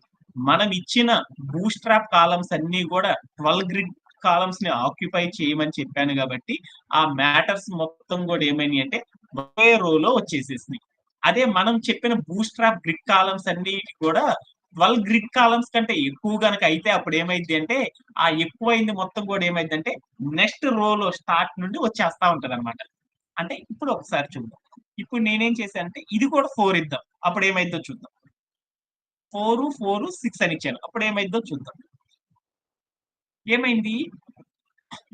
మనం ఇచ్చిన బూస్ట్రాప్ కాలమ్స్ అన్ని కూడా 12 గ్రిడ్ కాలమ్స్ ని ఆక్యుపై చేయమని చెప్పాను. కాబట్టి ఆ మ్యాటర్స్ మొత్తం కూడా ఏమైనాయి అంటే ఒకే రోలో వచ్చేసేసినాయి. అదే మనం చెప్పిన బూస్ట్రాప్ గ్రిడ్ కాలమ్స్ అన్ని కూడా 12 గ్రిడ్ కాలమ్స్ కంటే ఎక్కువ గనక అయితే అప్పుడు ఏమైంది అంటే ఆ ఎక్కువైంది మొత్తం కూడా ఏమైంది అంటే నెక్స్ట్ రోలో స్టార్ట్ నుండి వచ్చేస్తా ఉంటది అనమాట. అంటే ఇప్పుడు ఒకసారి చూద్దాం. ఇప్పుడు నేనేం చేశానంటే ఇది కూడా 4 ఇద్దాం, అప్పుడు ఏమైందో చూద్దాం. 4, 4, 6 అని ఇచ్చాను, అప్పుడు ఏమైందో చూద్దాం. ఏమైంది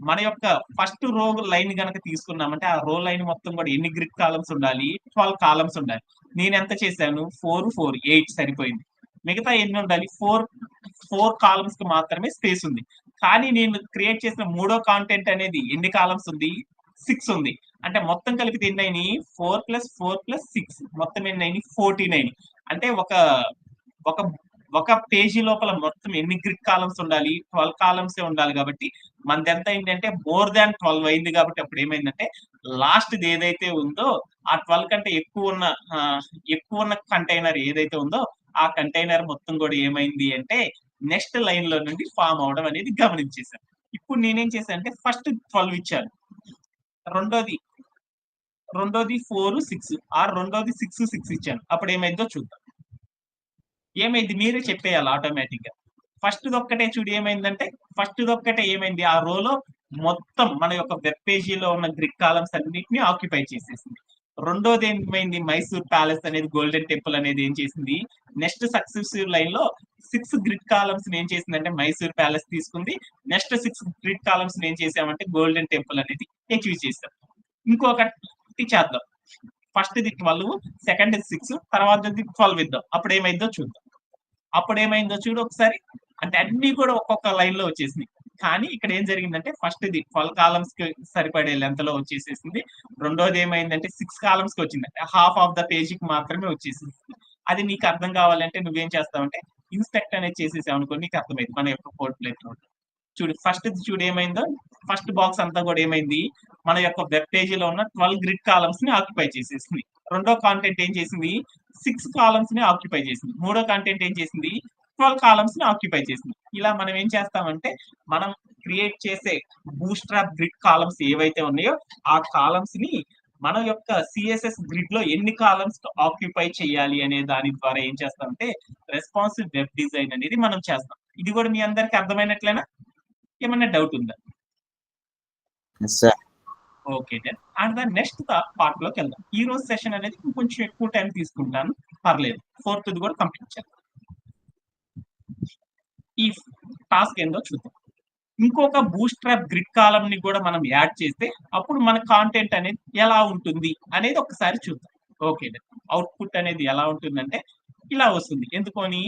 మన యొక్క ఫస్ట్ రో లైన్ గనక తీసుకున్నామంటే ఆ రో లైన్ మొత్తం కూడా ఎన్ని గ్రిడ్ కాలమ్స్ ఉండాలి, 12 కాలమ్స్ ఉండాలి. నేను ఎంత చేశాను 4, 4, 8 సరిపోయింది. మిగతా ఎన్ని ఉండాలి 4 కాలమ్స్ కి మాత్రమే స్పేస్ ఉంది. కానీ నేను క్రియేట్ చేసిన మూడో కాంటెంట్ అనేది ఎన్ని కాలమ్స్ ఉంది 6 ఉంది. అంటే మొత్తం కలిపితే ఎన్ని అయినాయి 4 + 4 + 6 మొత్తం ఎన్ని అయినాయి 14 అయినాయి. అంటే ఒక ఒక ఒక పేజీ లోపల మొత్తం ఎన్ని గ్రిడ్ కాలమ్స్ ఉండాలి 12 కాలమ్స్ ఉండాలి. కాబట్టి మనది ఎంత అయిందంటే మోర్ దాన్ 12 అయింది. కాబట్టి అప్పుడు ఏమైందంటే లాస్ట్ ఏదైతే ఉందో ఆ 12 కంటే ఎక్కువ ఉన్న కంటైనర్ ఏదైతే ఉందో ఆ కంటైనర్ మొత్తం కూడా ఏమైంది అంటే నెక్స్ట్ లైన్ లో నుండి ఫామ్ అవడం అనేది గమనించేశాను. ఇప్పుడు నేనేం చేశాను అంటే ఫస్ట్ 12 ఇచ్చాను, రెండోది 4, 6, రెండోది 6, 6 ఇచ్చాను. అప్పుడు ఏమైందో చూద్దాం. ఏమైంది మీరే చెప్పేయాలి ఆటోమేటిక్ గా. ఫస్ట్ ఒక్కటే చూడు ఏమైందంటే ఏమైంది ఆ రోలో మొత్తం మన యొక్క వెబ్ పేజీలో ఉన్న గ్రిడ్ కాలమ్స్ అన్నిటిని ఆక్యుపై చేసేసింది. రెండోది ఏమైంది మైసూర్ ప్యాలెస్ అనేది గోల్డెన్ టెంపుల్ అనేది ఏం చేసింది నెక్స్ట్ సక్సెసివ్ లైన్ లో 6 గ్రిడ్ కాలమ్స్ ఏం చేసిందంటే మైసూర్ ప్యాలెస్ తీసుకుంది. నెక్స్ట్ 6 గ్రిడ్ కాలమ్స్ ఏం చేసామంటే గోల్డెన్ టెంపుల్ అనేది అచీవ్ చేసాం. ఇంకొకటి చేద్దాం. ఫస్ట్ ది 12, సెకండ్ 6, తర్వాత 12 ఇద్దాం, అప్పుడు ఏమైందో చూద్దాం. అప్పుడు ఏమైందో చూడు ఒకసారి. అంటే అన్ని కూడా ఒక్కొక్క లైన్ లో వచ్చేసింది. కానీ ఇక్కడ ఏం జరిగిందంటే ఫస్ట్ ది 12 కాలమ్స్ కి సరిపడే లెంత్ లో వచ్చేసేసింది. రెండోది ఏమైందంటే 6 కాలమ్స్ కి వచ్చింది, అంటే హాఫ్ ఆఫ్ ద పేజ్ కి మాత్రమే వచ్చేసింది. అది నీకు అర్థం కావాలంటే నువ్వేం చేస్తావంటే ఇన్స్పెక్ట్ అనేది చేసేసావు అనుకో, నీకు అర్థమైంది మన యొక్క కోడ్ ప్లేస్ లో. చూడు ఫస్ట్ చూడు ఏమైందో. ఫస్ట్ బాక్స్ అంతా కూడా ఏమైంది మన యొక్క వెబ్ పేజీలో ఉన్న 12 గ్రిడ్ కాలమ్స్ ని ఆక్యుపై చేసేసింది. రెండో కాంటెంట్ ఏం చేసింది 6 కాలమ్స్ ని ఆక్యుపై చేసింది. మూడో కాంటెంట్ ఏం చేసింది 12 కాలమ్స్ ని ఆక్యుపై చేసింది. ఇలా మనం ఏం చేస్తామంటే మనం క్రియేట్ చేసే బూస్ట్రాప్ గ్రిడ్ కాలమ్స్ ఏవైతే ఉన్నాయో ఆ కాలమ్స్ ని మన యొక్క సిఎస్ఎస్ గ్రిడ్ లో ఎన్ని కాలమ్స్ ఆక్యుపై చేయాలి అనే దాని ద్వారా ఏం చేస్తామంటే రెస్పాన్సివ్ వెబ్ డిజైన్ అనేది మనం చేస్తాం. ఇది కూడా మీ అందరికి అర్థమైనట్లేనా? ఏమన్నా డౌట్ ఉందా? ఓకే అండ్ దాని నెక్స్ట్ పార్ట్ లోకి వెళ్దాం. ఈ రోజు సెషన్ అనేది కొంచెం ఎక్కువ టైం తీసుకుంటాను, పర్లేదు. 4th కూడా కంప్లీట్ చేద్దాం. ఈ టాస్క్ ఏందో చూద్దాం. ఇంకొక బూస్ట్రాప్ గ్రిడ్ కాలమ్ ని కూడా మనం యాడ్ చేస్తే అప్పుడు మన కాంటెంట్ అనేది ఎలా ఉంటుంది అనేది ఒకసారి చూద్దాం. ఓకే అవుట్పుట్ అనేది ఎలా ఉంటుందంటే ఇలా వస్తుంది. ఎందుకని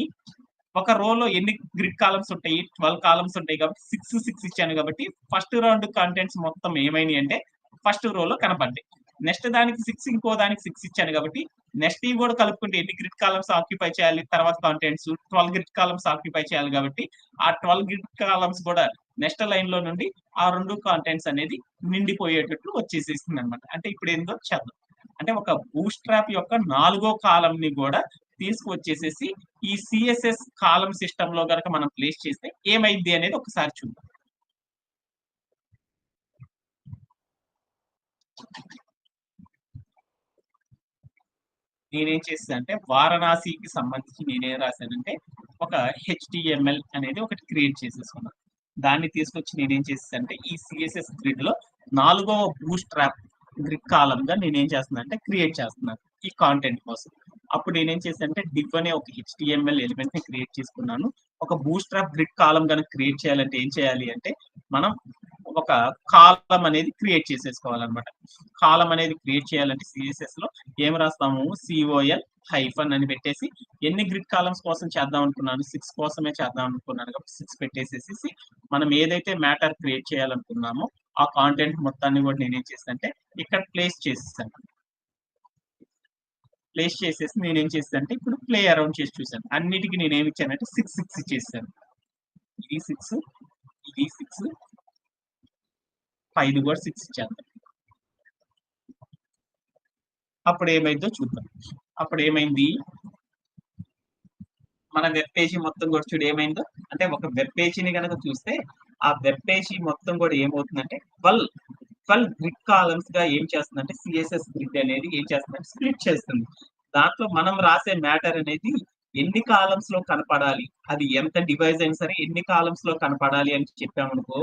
ఒక రోలో ఎన్ని గ్రిడ్ కాలమ్స్ ఉంటాయి 12 కాలమ్స్ ఉంటాయి. కాబట్టి 6, 6 ఇచ్చాను. కాబట్టి ఫస్ట్ రౌండ్ కంటెంట్స్ మొత్తం ఏమైనాయి అంటే ఫస్ట్ రోలో కనపడ్డాయి. నెక్స్ట్ దానికి 6, ఇంకో దానికి 6 ఇచ్చాను. కాబట్టి నెక్స్ట్ ఇవి కూడా కలుపుకుంటే ఎన్ని గ్రిడ్ కాలమ్స్ ఆక్యుపై చేయాలి, తర్వాత కాంటెంట్స్ 12 గ్రిడ్ కాలమ్స్ ఆక్యుపై చేయాలి. కాబట్టి ఆ 12 గ్రిడ్ కాలమ్స్ కూడా నెక్స్ట్ లైన్ లో నుండి ఆ రెండు కాంటెంట్స్ అనేది నిండిపోయేటట్లు వచ్చేసేసింది అనమాట. అంటే ఇప్పుడు ఏందో చేద్దాం. అంటే ఒక బూస్ట్రాప్ యొక్క 4వ కాలం ని కూడా తీసుకువచ్చేసేసి ఈ సిఎస్ఎస్ కాలం సిస్టమ్ లో గనక మనం ప్లేస్ చేస్తే ఏమైంది అనేది ఒకసారి చూద్దాం. నేనేం చేస్తానంటే వారణాసికి సంబంధించి నేనేం రాశానంటే ఒక HTML అనేది ఒకటి క్రియేట్ చేసేసుకున్నాను. దాన్ని తీసుకొచ్చి నేనేం చేస్తానంటే ఈ సిఎస్ఎస్ గ్రిడ్ లో 4వ బూస్ట్రాప్ గ్రిడ్ కాలం గా నేనేం చేస్తున్నానంటే క్రియేట్ చేస్తున్నాను ఈ కాంటెంట్ కోసం. అప్పుడు నేనేం చేశానంటే డివ్ అనే ఒక HTML ఎలిమెంట్ ని క్రియేట్ చేసుకున్నాను. ఒక బూస్ట్రాప్ గ్రిడ్ కాలం కనుక క్రియేట్ చేయాలంటే ఏం చేయాలి అంటే మనం ఒక కాలం అనేది క్రియేట్ చేసేసుకోవాలన్నమాట. కాలం అనేది క్రియేట్ చేయాలంటే సిఎస్ఎస్ లో ఏం రాస్తాము COL హైఫన్ అని పెట్టేసి ఎన్ని గ్రిడ్ కాలమ్స్ కోసం చేద్దాం అనుకున్నాను 6 కోసమే చేద్దాం అనుకున్నాను. కాబట్టి 6 పెట్టేసేసి మనం ఏదైతే మ్యాటర్ క్రియేట్ చేయాలనుకున్నామో ఆ కాంటెంట్ మొత్తాన్ని కూడా నేనేం చేస్తానంటే ఇక్కడ ప్లేస్ చేసేసాను. ప్లేస్ చేసేసి నేనేం చేస్తాను అంటే ఇప్పుడు ప్లే అరౌండ్ చేసి చూసాను. అన్నిటికి నేనేమి ఇచ్చానంటే 6, 6 ఇచ్చేసాను. ఇది 6, ఇది 6, పైది కూడా 6 ఇచ్చేద్దాం. అప్పుడు ఏమైందో చూద్దాం. అప్పుడు ఏమైంది? మన వెబ్ పేజీ మొత్తం కూడా చూడు ఏమైందో. అంటే ఒక వెబ్ పేజీని గనక చూస్తే ఆ వెబ్ పేజీ మొత్తం కూడా ఏమవుతుందంటే 12 గ్రిడ్ కాలమ్స్ గా ఏం చేస్తుందంటే సిఎస్ఎస్ గ్రిడ్ అనేది ఏం చేస్తుందంటే స్ప్లిట్ చేస్తుంది. దాంట్లో మనం రాసే మ్యాటర్ అనేది ఎన్ని కాలమ్స్ లో కనపడాలి, అది ఎంత డివైజ్ అయినా సరే ఎన్ని కాలమ్స్ లో కనపడాలి అని చెప్పామనుకో,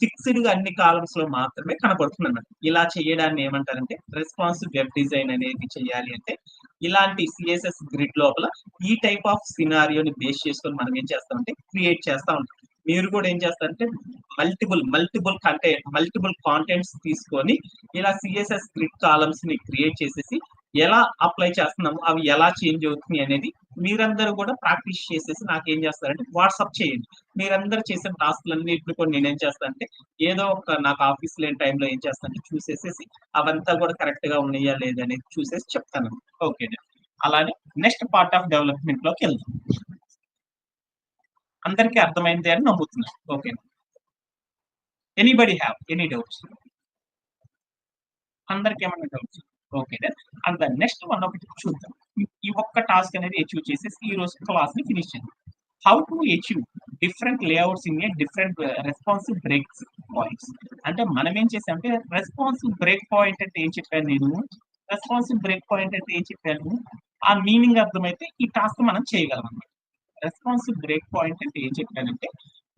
ఫిక్స్డ్ గా అన్ని కాలమ్స్ లో మాత్రమే కనపడుతుంది అన్నమాట. ఇలా చేయడాన్ని ఏమంటారంటే రెస్పాన్సివ్ వెబ్ డిజైన్ అనేది చేయాలి అంటే ఇలాంటి సిఎస్ఎస్ గ్రిడ్ లోపల ఈ టైప్ ఆఫ్ సినారియోని బేస్ చేసుకొని మనం ఏం చేస్తామంటే క్రియేట్ చేస్తా ఉంటాం. మీరు కూడా ఏం చేస్తారంటే మల్టిపుల్ కాంటెంట్స్ తీసుకొని ఇలా సిఎస్ఎస్ గ్రిడ్ కాలమ్స్ ని క్రియేట్ చేసేసి ఎలా అప్లై చేస్తున్నాము, అవి ఎలా చేంజ్ అవుతుంది అనేది మీరందరూ కూడా ప్రాక్టీస్ చేసేసి నాకేం చేస్తారంటే వాట్సాప్ చేయండి. మీరందరూ చేసిన టాస్క్లన్నిటిని కూడా నేనేం చేస్తానంటే ఏదో ఒక నాకు ఆఫీస్ లేని టైంలో ఏం చేస్తానంటే చూసేసేసి అవంతా కూడా కరెక్ట్ గా ఉన్నాయా లేదనేది చూసేసి చెప్తాను. ఓకే. అలానే నెక్స్ట్ పార్ట్ ఆఫ్ డెవలప్మెంట్ లోకి వెళ్దాం. అందరికీ అర్థమైంది అని నమ్ముతున్నాను. Okay. Anybody have any doubts? అందరికి ఏమైనా doubts? Okay. And the next one ఒకటి చూద్దాం. ఈ ఒక్క టాస్క్ అనేది అచీవ్ చేసేసి ఈ రోజు క్లాస్ ని ఫినిష్ చేద్దాం. How to achieve different layouts in a different responsive break points. అంటే మనం ఏం చేసామంటే రెస్పాన్సివ్ బ్రేక్ పాయింట్ అంటే ఏం చెప్పాను నేను? రెస్పాన్సివ్ బ్రేక్ పాయింట్ అంటే ఏం చెప్పాను? ఆ మీనింగ్ అర్థమైతే ఈ టాస్క్ మనం చేయగలం అన్నమాట. రెస్పాన్సివ్ బ్రేక్ పాయింట్ అంటే ఏం చెప్పానంటే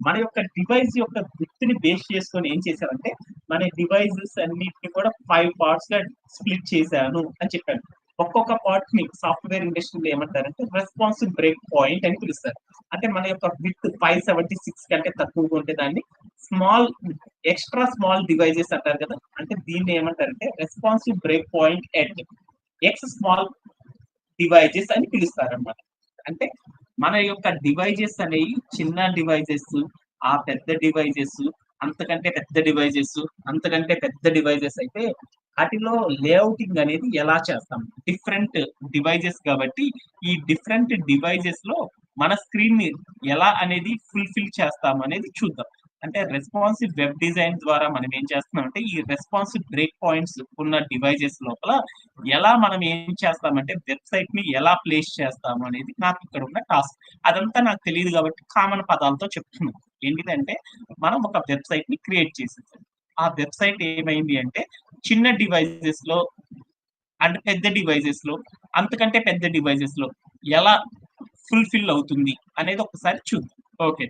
మన యొక్క డివైస్ యొక్క విడ్త్ ని బేస్ చేసుకొని ఏం చేశానంటే మన డివైజెస్ అన్నిటిని కూడా 5 పార్ట్స్ గా స్ప్లిట్ చేశాను అని చెప్పాను. ఒక్కొక్క పార్ట్ ని సాఫ్ట్వేర్ ఇండస్ట్రీలో ఏమంటారంటే రెస్పాన్సివ్ బ్రేక్ పాయింట్ అని పిలుస్తారు. అంటే మన యొక్క విడ్త్ 576 కంటే తక్కువగా ఉంటే దాన్ని ఎక్స్ట్రా స్మాల్ డివైజెస్ అంటారు కదా. అంటే దీన్ని ఏమంటారంటే responsive break point at X small devices అని పిలుస్తారు అన్నమాట. అంటే మన యొక్క డివైజెస్ అనేవి చిన్న డివైజెస్, ఆ పెద్ద డివైజెస్, అంతకంటే పెద్ద డివైజెస్, అంతకంటే పెద్ద డివైజెస్ అయితే వాటిలో లేఅవుటింగ్ అనేది ఎలా చేస్తాం? డిఫరెంట్ డివైజెస్ కాబట్టి ఈ డిఫరెంట్ డివైజెస్ లో మన స్క్రీన్ ని ఎలా అనేది ఫుల్ఫిల్ చేస్తాం అనేది చూద్దాం. అంటే రెస్పాన్సివ్ వెబ్ డిజైన్ ద్వారా మనం ఏం చేస్తున్నాం అంటే ఈ రెస్పాన్సివ్ బ్రేక్ పాయింట్స్ ఉన్న డివైజెస్ లోపల ఎలా మనం ఏం చేస్తామంటే వెబ్సైట్ ని ఎలా ప్లేస్ చేస్తాము అనేది నాకు ఇక్కడ ఉన్న టాస్క్. అదంతా నాకు తెలియదు కాబట్టి కామన్ పదాలతో చెప్తున్నాను. ఏంటిదంటే మనం ఒక వెబ్సైట్ ని క్రియేట్ చేసేసాం. ఆ వెబ్సైట్ ఏమైంది అంటే చిన్న డివైజెస్ లో అండ్ పెద్ద డివైజెస్ లో, అంతకంటే పెద్ద డివైజెస్ లో ఎలా ఫుల్ఫిల్ అవుతుంది అనేది ఒకసారి చూద్దాం. ఓకే.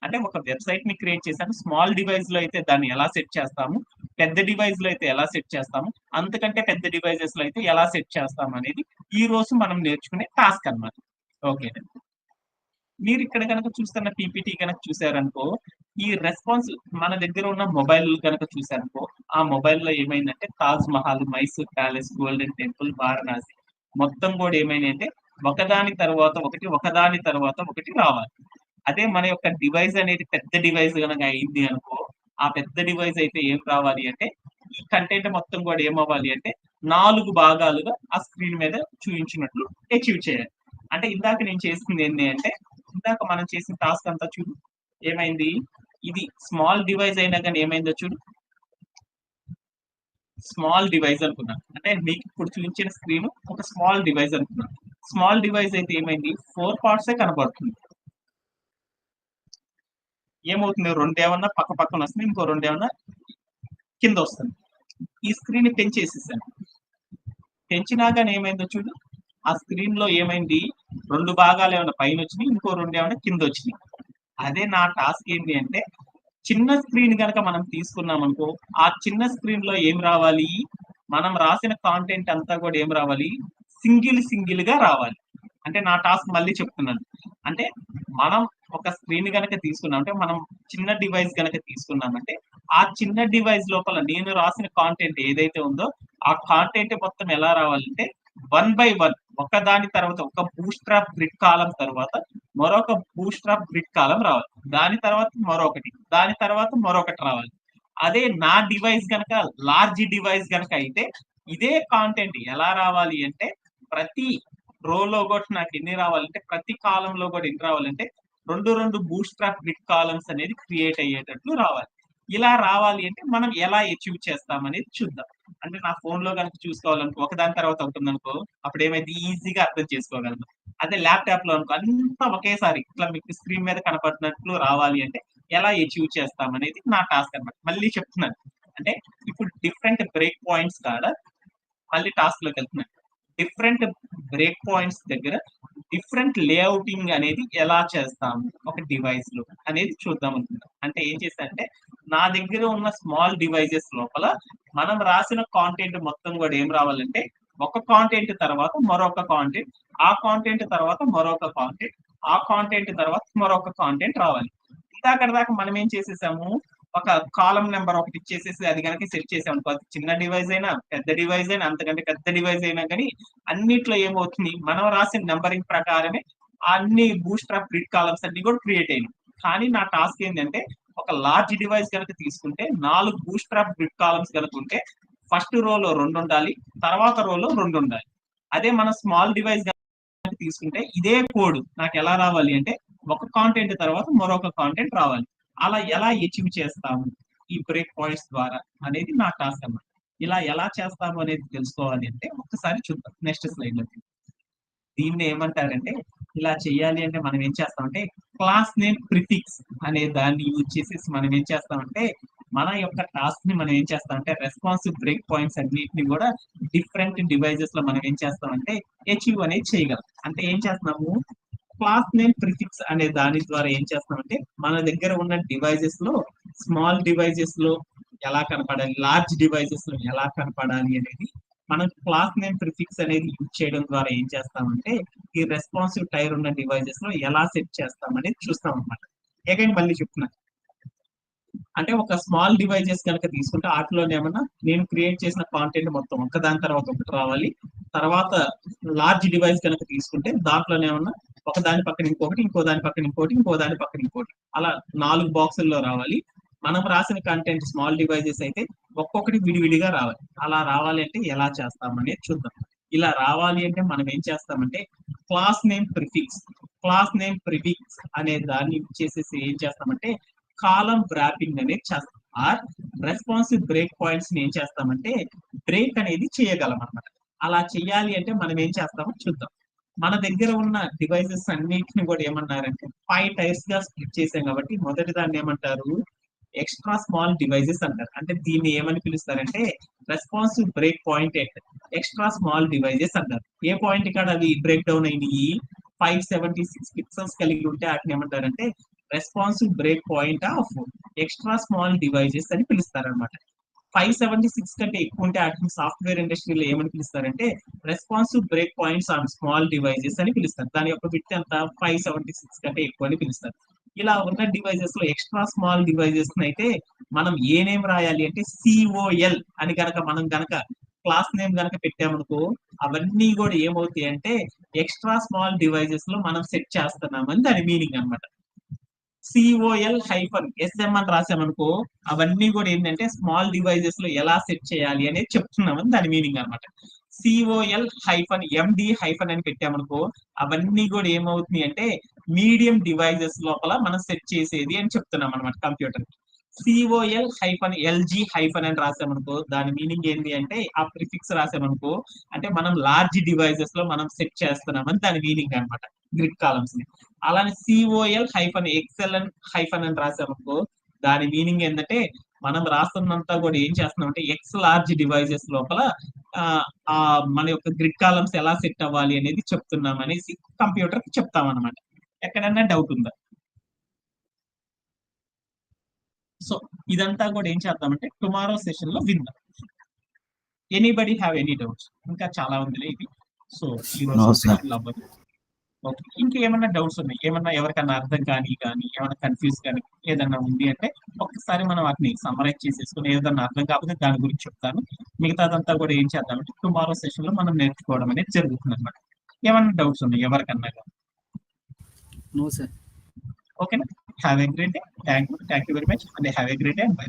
అంటే ఒక వెబ్సైట్ ని క్రియేట్ చేశాను. స్మాల్ డివైస్ లో అయితే దాన్ని ఎలా సెట్ చేస్తాము, పెద్ద డివైస్ లో అయితే ఎలా సెట్ చేస్తాము, అంతకంటే పెద్ద డివైజెస్ లో అయితే ఎలా సెట్ చేస్తాము అనేది ఈ రోజు మనం నేర్చుకునే టాస్క్ అన్నమాట. ఓకే. మీరు ఇక్కడ కనుక చూస్తున్న పీపీటీ కనుక చూసారనుకో, ఈ రెస్పాన్స్ మన దగ్గర ఉన్న మొబైల్ కనుక చూసారనుకో, ఆ మొబైల్లో ఏమైందంటే Taj Mahal, Mysore palace, golden temple, Varanasi మొత్తం కూడా ఏమైందంటే ఒకదాని తర్వాత ఒకటి, ఒకదాని తర్వాత ఒకటి రావాలి. అదే మన యొక్క డివైస్ అనేది పెద్ద డివైస్ గనక అయింది అనుకో, ఆ పెద్ద డివైస్ అయితే ఏం రావాలి అంటే ఈ కంటెంట్ మొత్తం కూడా ఏమవ్వాలి అంటే 4 భాగాలుగా ఆ స్క్రీన్ మీద చూపించినట్లు అచీవ్ చేయాలి. అంటే ఇందాక నేను చేసింది ఏంటి అంటే ఇందాక మనం చేసిన టాస్క్ అంతా చూడు ఏమైంది? ఇది స్మాల్ డివైస్ అయినా కానీ ఏమైందో చూడు. స్మాల్ డివైస్ అనుకున్నాను. అంటే మీకు ఇప్పుడు చూపించిన స్క్రీన్ ఒక స్మాల్ డివైస్ అనుకున్నాను. స్మాల్ డివైస్ అయితే ఏమైంది? 4 పార్ట్సే కనబడుతుంది. ఏమవుతుంది? 2 ఏమన్నా పక్క పక్కన వస్తుంది. ఇంకో 2 ఏమన్నా కింద వస్తుంది. ఈ స్క్రీన్ పెంచేసేసాను. పెంచినా కానీ ఏమైందో చూడు. ఆ స్క్రీన్ లో ఏమైంది? 2 భాగాలు ఏమైనా పైన వచ్చినాయి, ఇంకో 2 ఏమైనా కింద వచ్చినాయి. అదే నా టాస్క్ ఏంటి అంటే చిన్న స్క్రీన్ కనుక మనం తీసుకున్నాం అనుకో, ఆ చిన్న స్క్రీన్ లో ఏం రావాలి? మనం రాసిన కాంటెంట్ అంతా కూడా ఏం రావాలి? సింగిల్ గా రావాలి. అంటే నా టాస్క్ మళ్ళీ చెప్తున్నాను. అంటే మనం ఒక స్క్రీన్ గనక తీసుకున్నాం అంటే మనం చిన్న డివైస్ గనక తీసుకున్నామంటే ఆ చిన్న డివైస్ లోపల నేను రాసిన కాంటెంట్ ఏదైతే ఉందో ఆ కాంటెంట్ మొత్తం ఎలా రావాలంటే 1 by 1 ఒకదాని తర్వాత ఒక బూస్ట్రాప్ గ్రిడ్ కాలం తర్వాత మరొక బూస్ట్రాప్ గ్రిడ్ కాలం రావాలి. దాని తర్వాత మరొకటి, దాని తర్వాత మరొకటి రావాలి. అదే నా డివైస్ గనక లార్జ్ డివైస్ గనక అయితే ఇదే కాంటెంట్ ఎలా రావాలి అంటే ప్రతి రోలో కూడా నాకు ఎన్ని రావాలంటే, ప్రతి కాలంలో కూడా ఎన్ని రావాలంటే 2 బూట్ స్ట్రాప్ గ్రిడ్ కాలమ్స్ అనేది క్రియేట్ అయ్యేటట్లు రావాలి. ఇలా రావాలి అంటే మనం ఎలా అచీవ్ చేస్తాం అనేది చూద్దాం. అంటే నా ఫోన్ లో కనుక చూసుకోవాలనుకో ఒకదాని తర్వాత ఒకటి ఉందనుకో అప్పుడు ఏమైంది ఈజీగా అర్థం చేసుకోగలను. అదే ల్యాప్టాప్ లో అనుకో అంతా ఒకేసారి ఇట్లా మీకు స్క్రీన్ మీద కనపడినట్లు రావాలి అంటే ఎలా అచీవ్ చేస్తాం అనేది నా టాస్క్ అన్నమాట. మళ్ళీ చెప్తున్నాను అంటే ఇప్పుడు డిఫరెంట్ బ్రేక్ పాయింట్స్ కాడ మళ్ళీ టాస్క్ లోకి వెళ్తున్నాను. డిఫరెంట్ బ్రేక్ పాయింట్స్ దగ్గర డిఫరెంట్ లేఅవుటింగ్ అనేది ఎలా చేస్తాము ఒక డివైస్ లో అనేది చూద్దాం అనుకుంటాం. అంటే ఏం చేస్తానంటే నా దగ్గర ఉన్న స్మాల్ డివైజెస్ లోపల మనం రాసిన కాంటెంట్ మొత్తం కూడా ఏం రావాలంటే ఒక కాంటెంట్ తర్వాత మరొక కాంటెంట్, ఆ కాంటెంట్ తర్వాత మరొక కాంటెంట్, ఆ కాంటెంట్ తర్వాత మరొక కాంటెంట్ రావాలి. ఇందాక దాకా మనం ఏం చేసేసాము, ఒక కాలం నెంబర్ ఒకటి ఇచ్చేసేసి అది కనుక సెట్ చేసాం అనుకో, అది చిన్న డివైస్ అయినా పెద్ద డివైస్ అయినా అంతకంటే పెద్ద డివైస్ అయినా కానీ అన్నిట్లో ఏమవుతుంది మనం రాసిన నెంబరింగ్ ప్రకారమే అన్ని బూస్ట్రాప్ గ్రిడ్ కాలమ్స్ అన్ని కూడా క్రియేట్ అయినాయి. కానీ నా టాస్క్ ఏంటంటే ఒక లార్జ్ డివైస్ కనుక తీసుకుంటే 4 బూస్ట్రాప్ గ్రిడ్ కాలమ్స్ కనుక ఉంటే ఫస్ట్ రోలో 2 ఉండాలి, తర్వాత రోలో 2 ఉండాలి. అదే మన స్మాల్ డివైస్ తీసుకుంటే ఇదే కోడ్ నాకు ఎలా రావాలి అంటే ఒక కాంటెంట్ తర్వాత మరొక కాంటెంట్ రావాలి. అలా ఎలా అచీవ్ చేస్తాము ఈ బ్రేక్ పాయింట్స్ ద్వారా అనేది నా టాస్క్ అన్నమాట. ఇలా ఎలా చేస్తాము అనేది తెలుసుకోవాలి అంటే ఒక్కసారి చూద్దాం నెక్స్ట్ స్లైడ్ లో. దీన్ని ఏమంటారంటే ఇలా చేయాలి అంటే మనం ఏం చేస్తామంటే క్లాస్ నేమ్ ప్రిఫిక్స్ అనే దాన్ని యూజ్ చేసేసి మనం ఏం చేస్తామంటే మన యొక్క టాస్క్ ని మనం ఏం చేస్తామంటే రెస్పాన్సివ్ బ్రేక్ పాయింట్స్ అన్నిటిని కూడా డిఫరెంట్ డివైజెస్ లో మనం ఏం చేస్తామంటే అచీవ్ అనేది చేయగలం. అంటే ఏం చేస్తున్నాము క్లాస్ నేమ్ ప్రిఫిక్స్ అనే దాని ద్వారా ఏం చేస్తామంటే మన దగ్గర ఉన్న డివైజెస్ లో స్మాల్ డివైజెస్ లో ఎలా కనపడాలి, లార్జ్ డివైజెస్ లో ఎలా కనపడాలి అనేది మనం క్లాస్ నేమ్ ప్రిఫిక్స్ అనేది యూజ్ చేయడం ద్వారా ఏం చేస్తామంటే ఈ రెస్పాన్సివ్ టైర్ ఉన్న డివైజెస్ లో ఎలా సెట్ చేస్తాం అనేది చూస్తాం అనమాట. ఏకైనా మళ్ళీ చెప్తున్నా అంటే ఒక స్మాల్ డివైజెస్ కనుక తీసుకుంటే వాటిలోనేమన్నా నేను క్రియేట్ చేసిన కాంటెంట్ మొత్తం ఒకదాని తర్వాత ఒకటి రావాలి. తర్వాత లార్జ్ డివైస్ కనుక తీసుకుంటే దాంట్లోనేమన్నా ఒక దాని పక్కన ఇంకొకటి, ఇంకో దాని పక్కన ఇంకోటి, ఇంకో దాని పక్కన ఇంకోటి, అలా 4 బాక్సుల్లో రావాలి. మనం రాసిన కంటెంట్ స్మాల్ డివైజెస్ అయితే ఒక్కొక్కటి విడివిడిగా రావాలి. అలా రావాలి అంటే ఎలా చేస్తామనేది చూద్దాం. ఇలా రావాలి అంటే మనం ఏం చేస్తామంటే క్లాస్ నేమ్ ప్రిఫిక్స్ అనే దాన్ని చేసేసి ఏం చేస్తామంటే కాలం ర్యాపింగ్ అనేది చేస్తాం. ఆర్ రెస్పాన్సివ్ బ్రేక్ పాయింట్స్ ని ఏం చేస్తామంటే బ్రేక్ అనేది చేయగలం అన్నమాట. అలా చేయాలి అంటే మనం ఏం చేస్తామో చూద్దాం. మన దగ్గర ఉన్న డివైసెస్ అన్నిటిని కూడా ఏమన్నారంటే 5 టైర్స్ గా స్ప్లిట్ చేసాం కాబట్టి మొదటి దాన్ని ఏమంటారు ఎక్స్ట్రా స్మాల్ డివైజెస్ అంటారు. అంటే దీన్ని ఏమని పిలుస్తారంటే responsive break point at extra small devices అంటారు. ఏ పాయింట్ కాడ అవి బ్రేక్ డౌన్ అయినాయి 576 పిక్సెల్స్ కలిగి ఉంటే వాటిని ఏమంటారంటే responsive break point of extra small devices అని పిలుస్తారు అనమాట. 576 కంటే ఎక్కువ ఉంటే వాటిని సాఫ్ట్వేర్ ఇండస్ట్రీలో ఏమని పిలుస్తారంటే responsive break points on small devices అని పిలుస్తారు. దాని యొక్క బిట్ ఎంత 576 కంటే ఎక్కువ అని పిలుస్తారు. ఇలా ఉన్న డివైజెస్ లో ఎక్స్ట్రా స్మాల్ డివైజెస్ అయితే మనం ఏ నేమ్ రాయాలి అంటే సిఓఎల్ అని కనుక మనం కనుక క్లాస్ నేమ్ కనుక పెట్టామనుకో అవన్నీ కూడా ఏమవుతాయి అంటే ఎక్స్ట్రా స్మాల్ డివైజెస్ లో మనం సెట్ చేస్తున్నామని దాని మీనింగ్ అనమాట. COL-SM అని రాసామనుకో అవన్నీ కూడా ఏంటంటే స్మాల్ డివైజెస్ లో ఎలా సెట్ చేయాలి అనేది చెప్తున్నామని దాని మీనింగ్ అనమాట. COL-MD అని పెట్టామనుకో అవన్నీ కూడా ఏమవుతుంది అంటే మీడియం డివైజెస్ లోపల మనం సెట్ చేసేది అని చెప్తున్నాం అనమాట కంప్యూటర్. COL-LG అని రాసామనుకో దాని మీనింగ్ ఏంటి అంటే ఆ ప్రిఫిక్స్ రాసామనుకో అంటే మనం లార్జ్ డివైజెస్ లో మనం సెట్ చేస్తున్నామని దాని మీనింగ్ అనమాట గ్రిడ్ కాలమ్స్ ని. అలానే COL-XL అని రాసామనుకో దాని మీనింగ్ ఏంటంటే మనం రాస్తున్నంతా కూడా ఏం చేస్తున్నాం అంటే ఎక్స్ లార్జ్ డివైజెస్ లోపల మన యొక్క గ్రిడ్ కాలమ్స్ ఎలా సెట్ అవ్వాలి అనేది చెప్తున్నాం అనేసి కంప్యూటర్ కి చెప్తాం అనమాట. ఎక్కడన్నా డౌట్ ఉందా? సో ఇదంతా కూడా ఏం చేద్దామంటే టుమారో సెషన్ లో విందాం. Anybody have any doubts? ఇంకా చాలా ఉంది ఇది. సో ఈరోజు సెషన్ అవ్వదు. ఓకే, ఇంకేమన్నా డౌట్స్ ఉన్నాయి, ఏమన్నా ఎవరికన్నా అర్థం కానీ ఏమన్నా కన్ఫ్యూజ్ కానీ ఏదన్నా ఉంది అంటే ఒక్కసారి మనం వాటిని సమ్మరైజ్ చేసేసుకుని ఏదన్నా అర్థం కాకపోతే దాని గురించి చెప్తాను. మిగతాదంతా కూడా ఏం చేద్దామంటే టుమారో సెషన్ లో మనం నేర్చుకోవడం అనేది జరుగుతుంది అనమాట. ఏమన్నా డౌట్స్ ఉన్నాయి ఎవరికన్నా? No sir. ఓకేనా? Have a great day. Thank you very much and have a great day. By.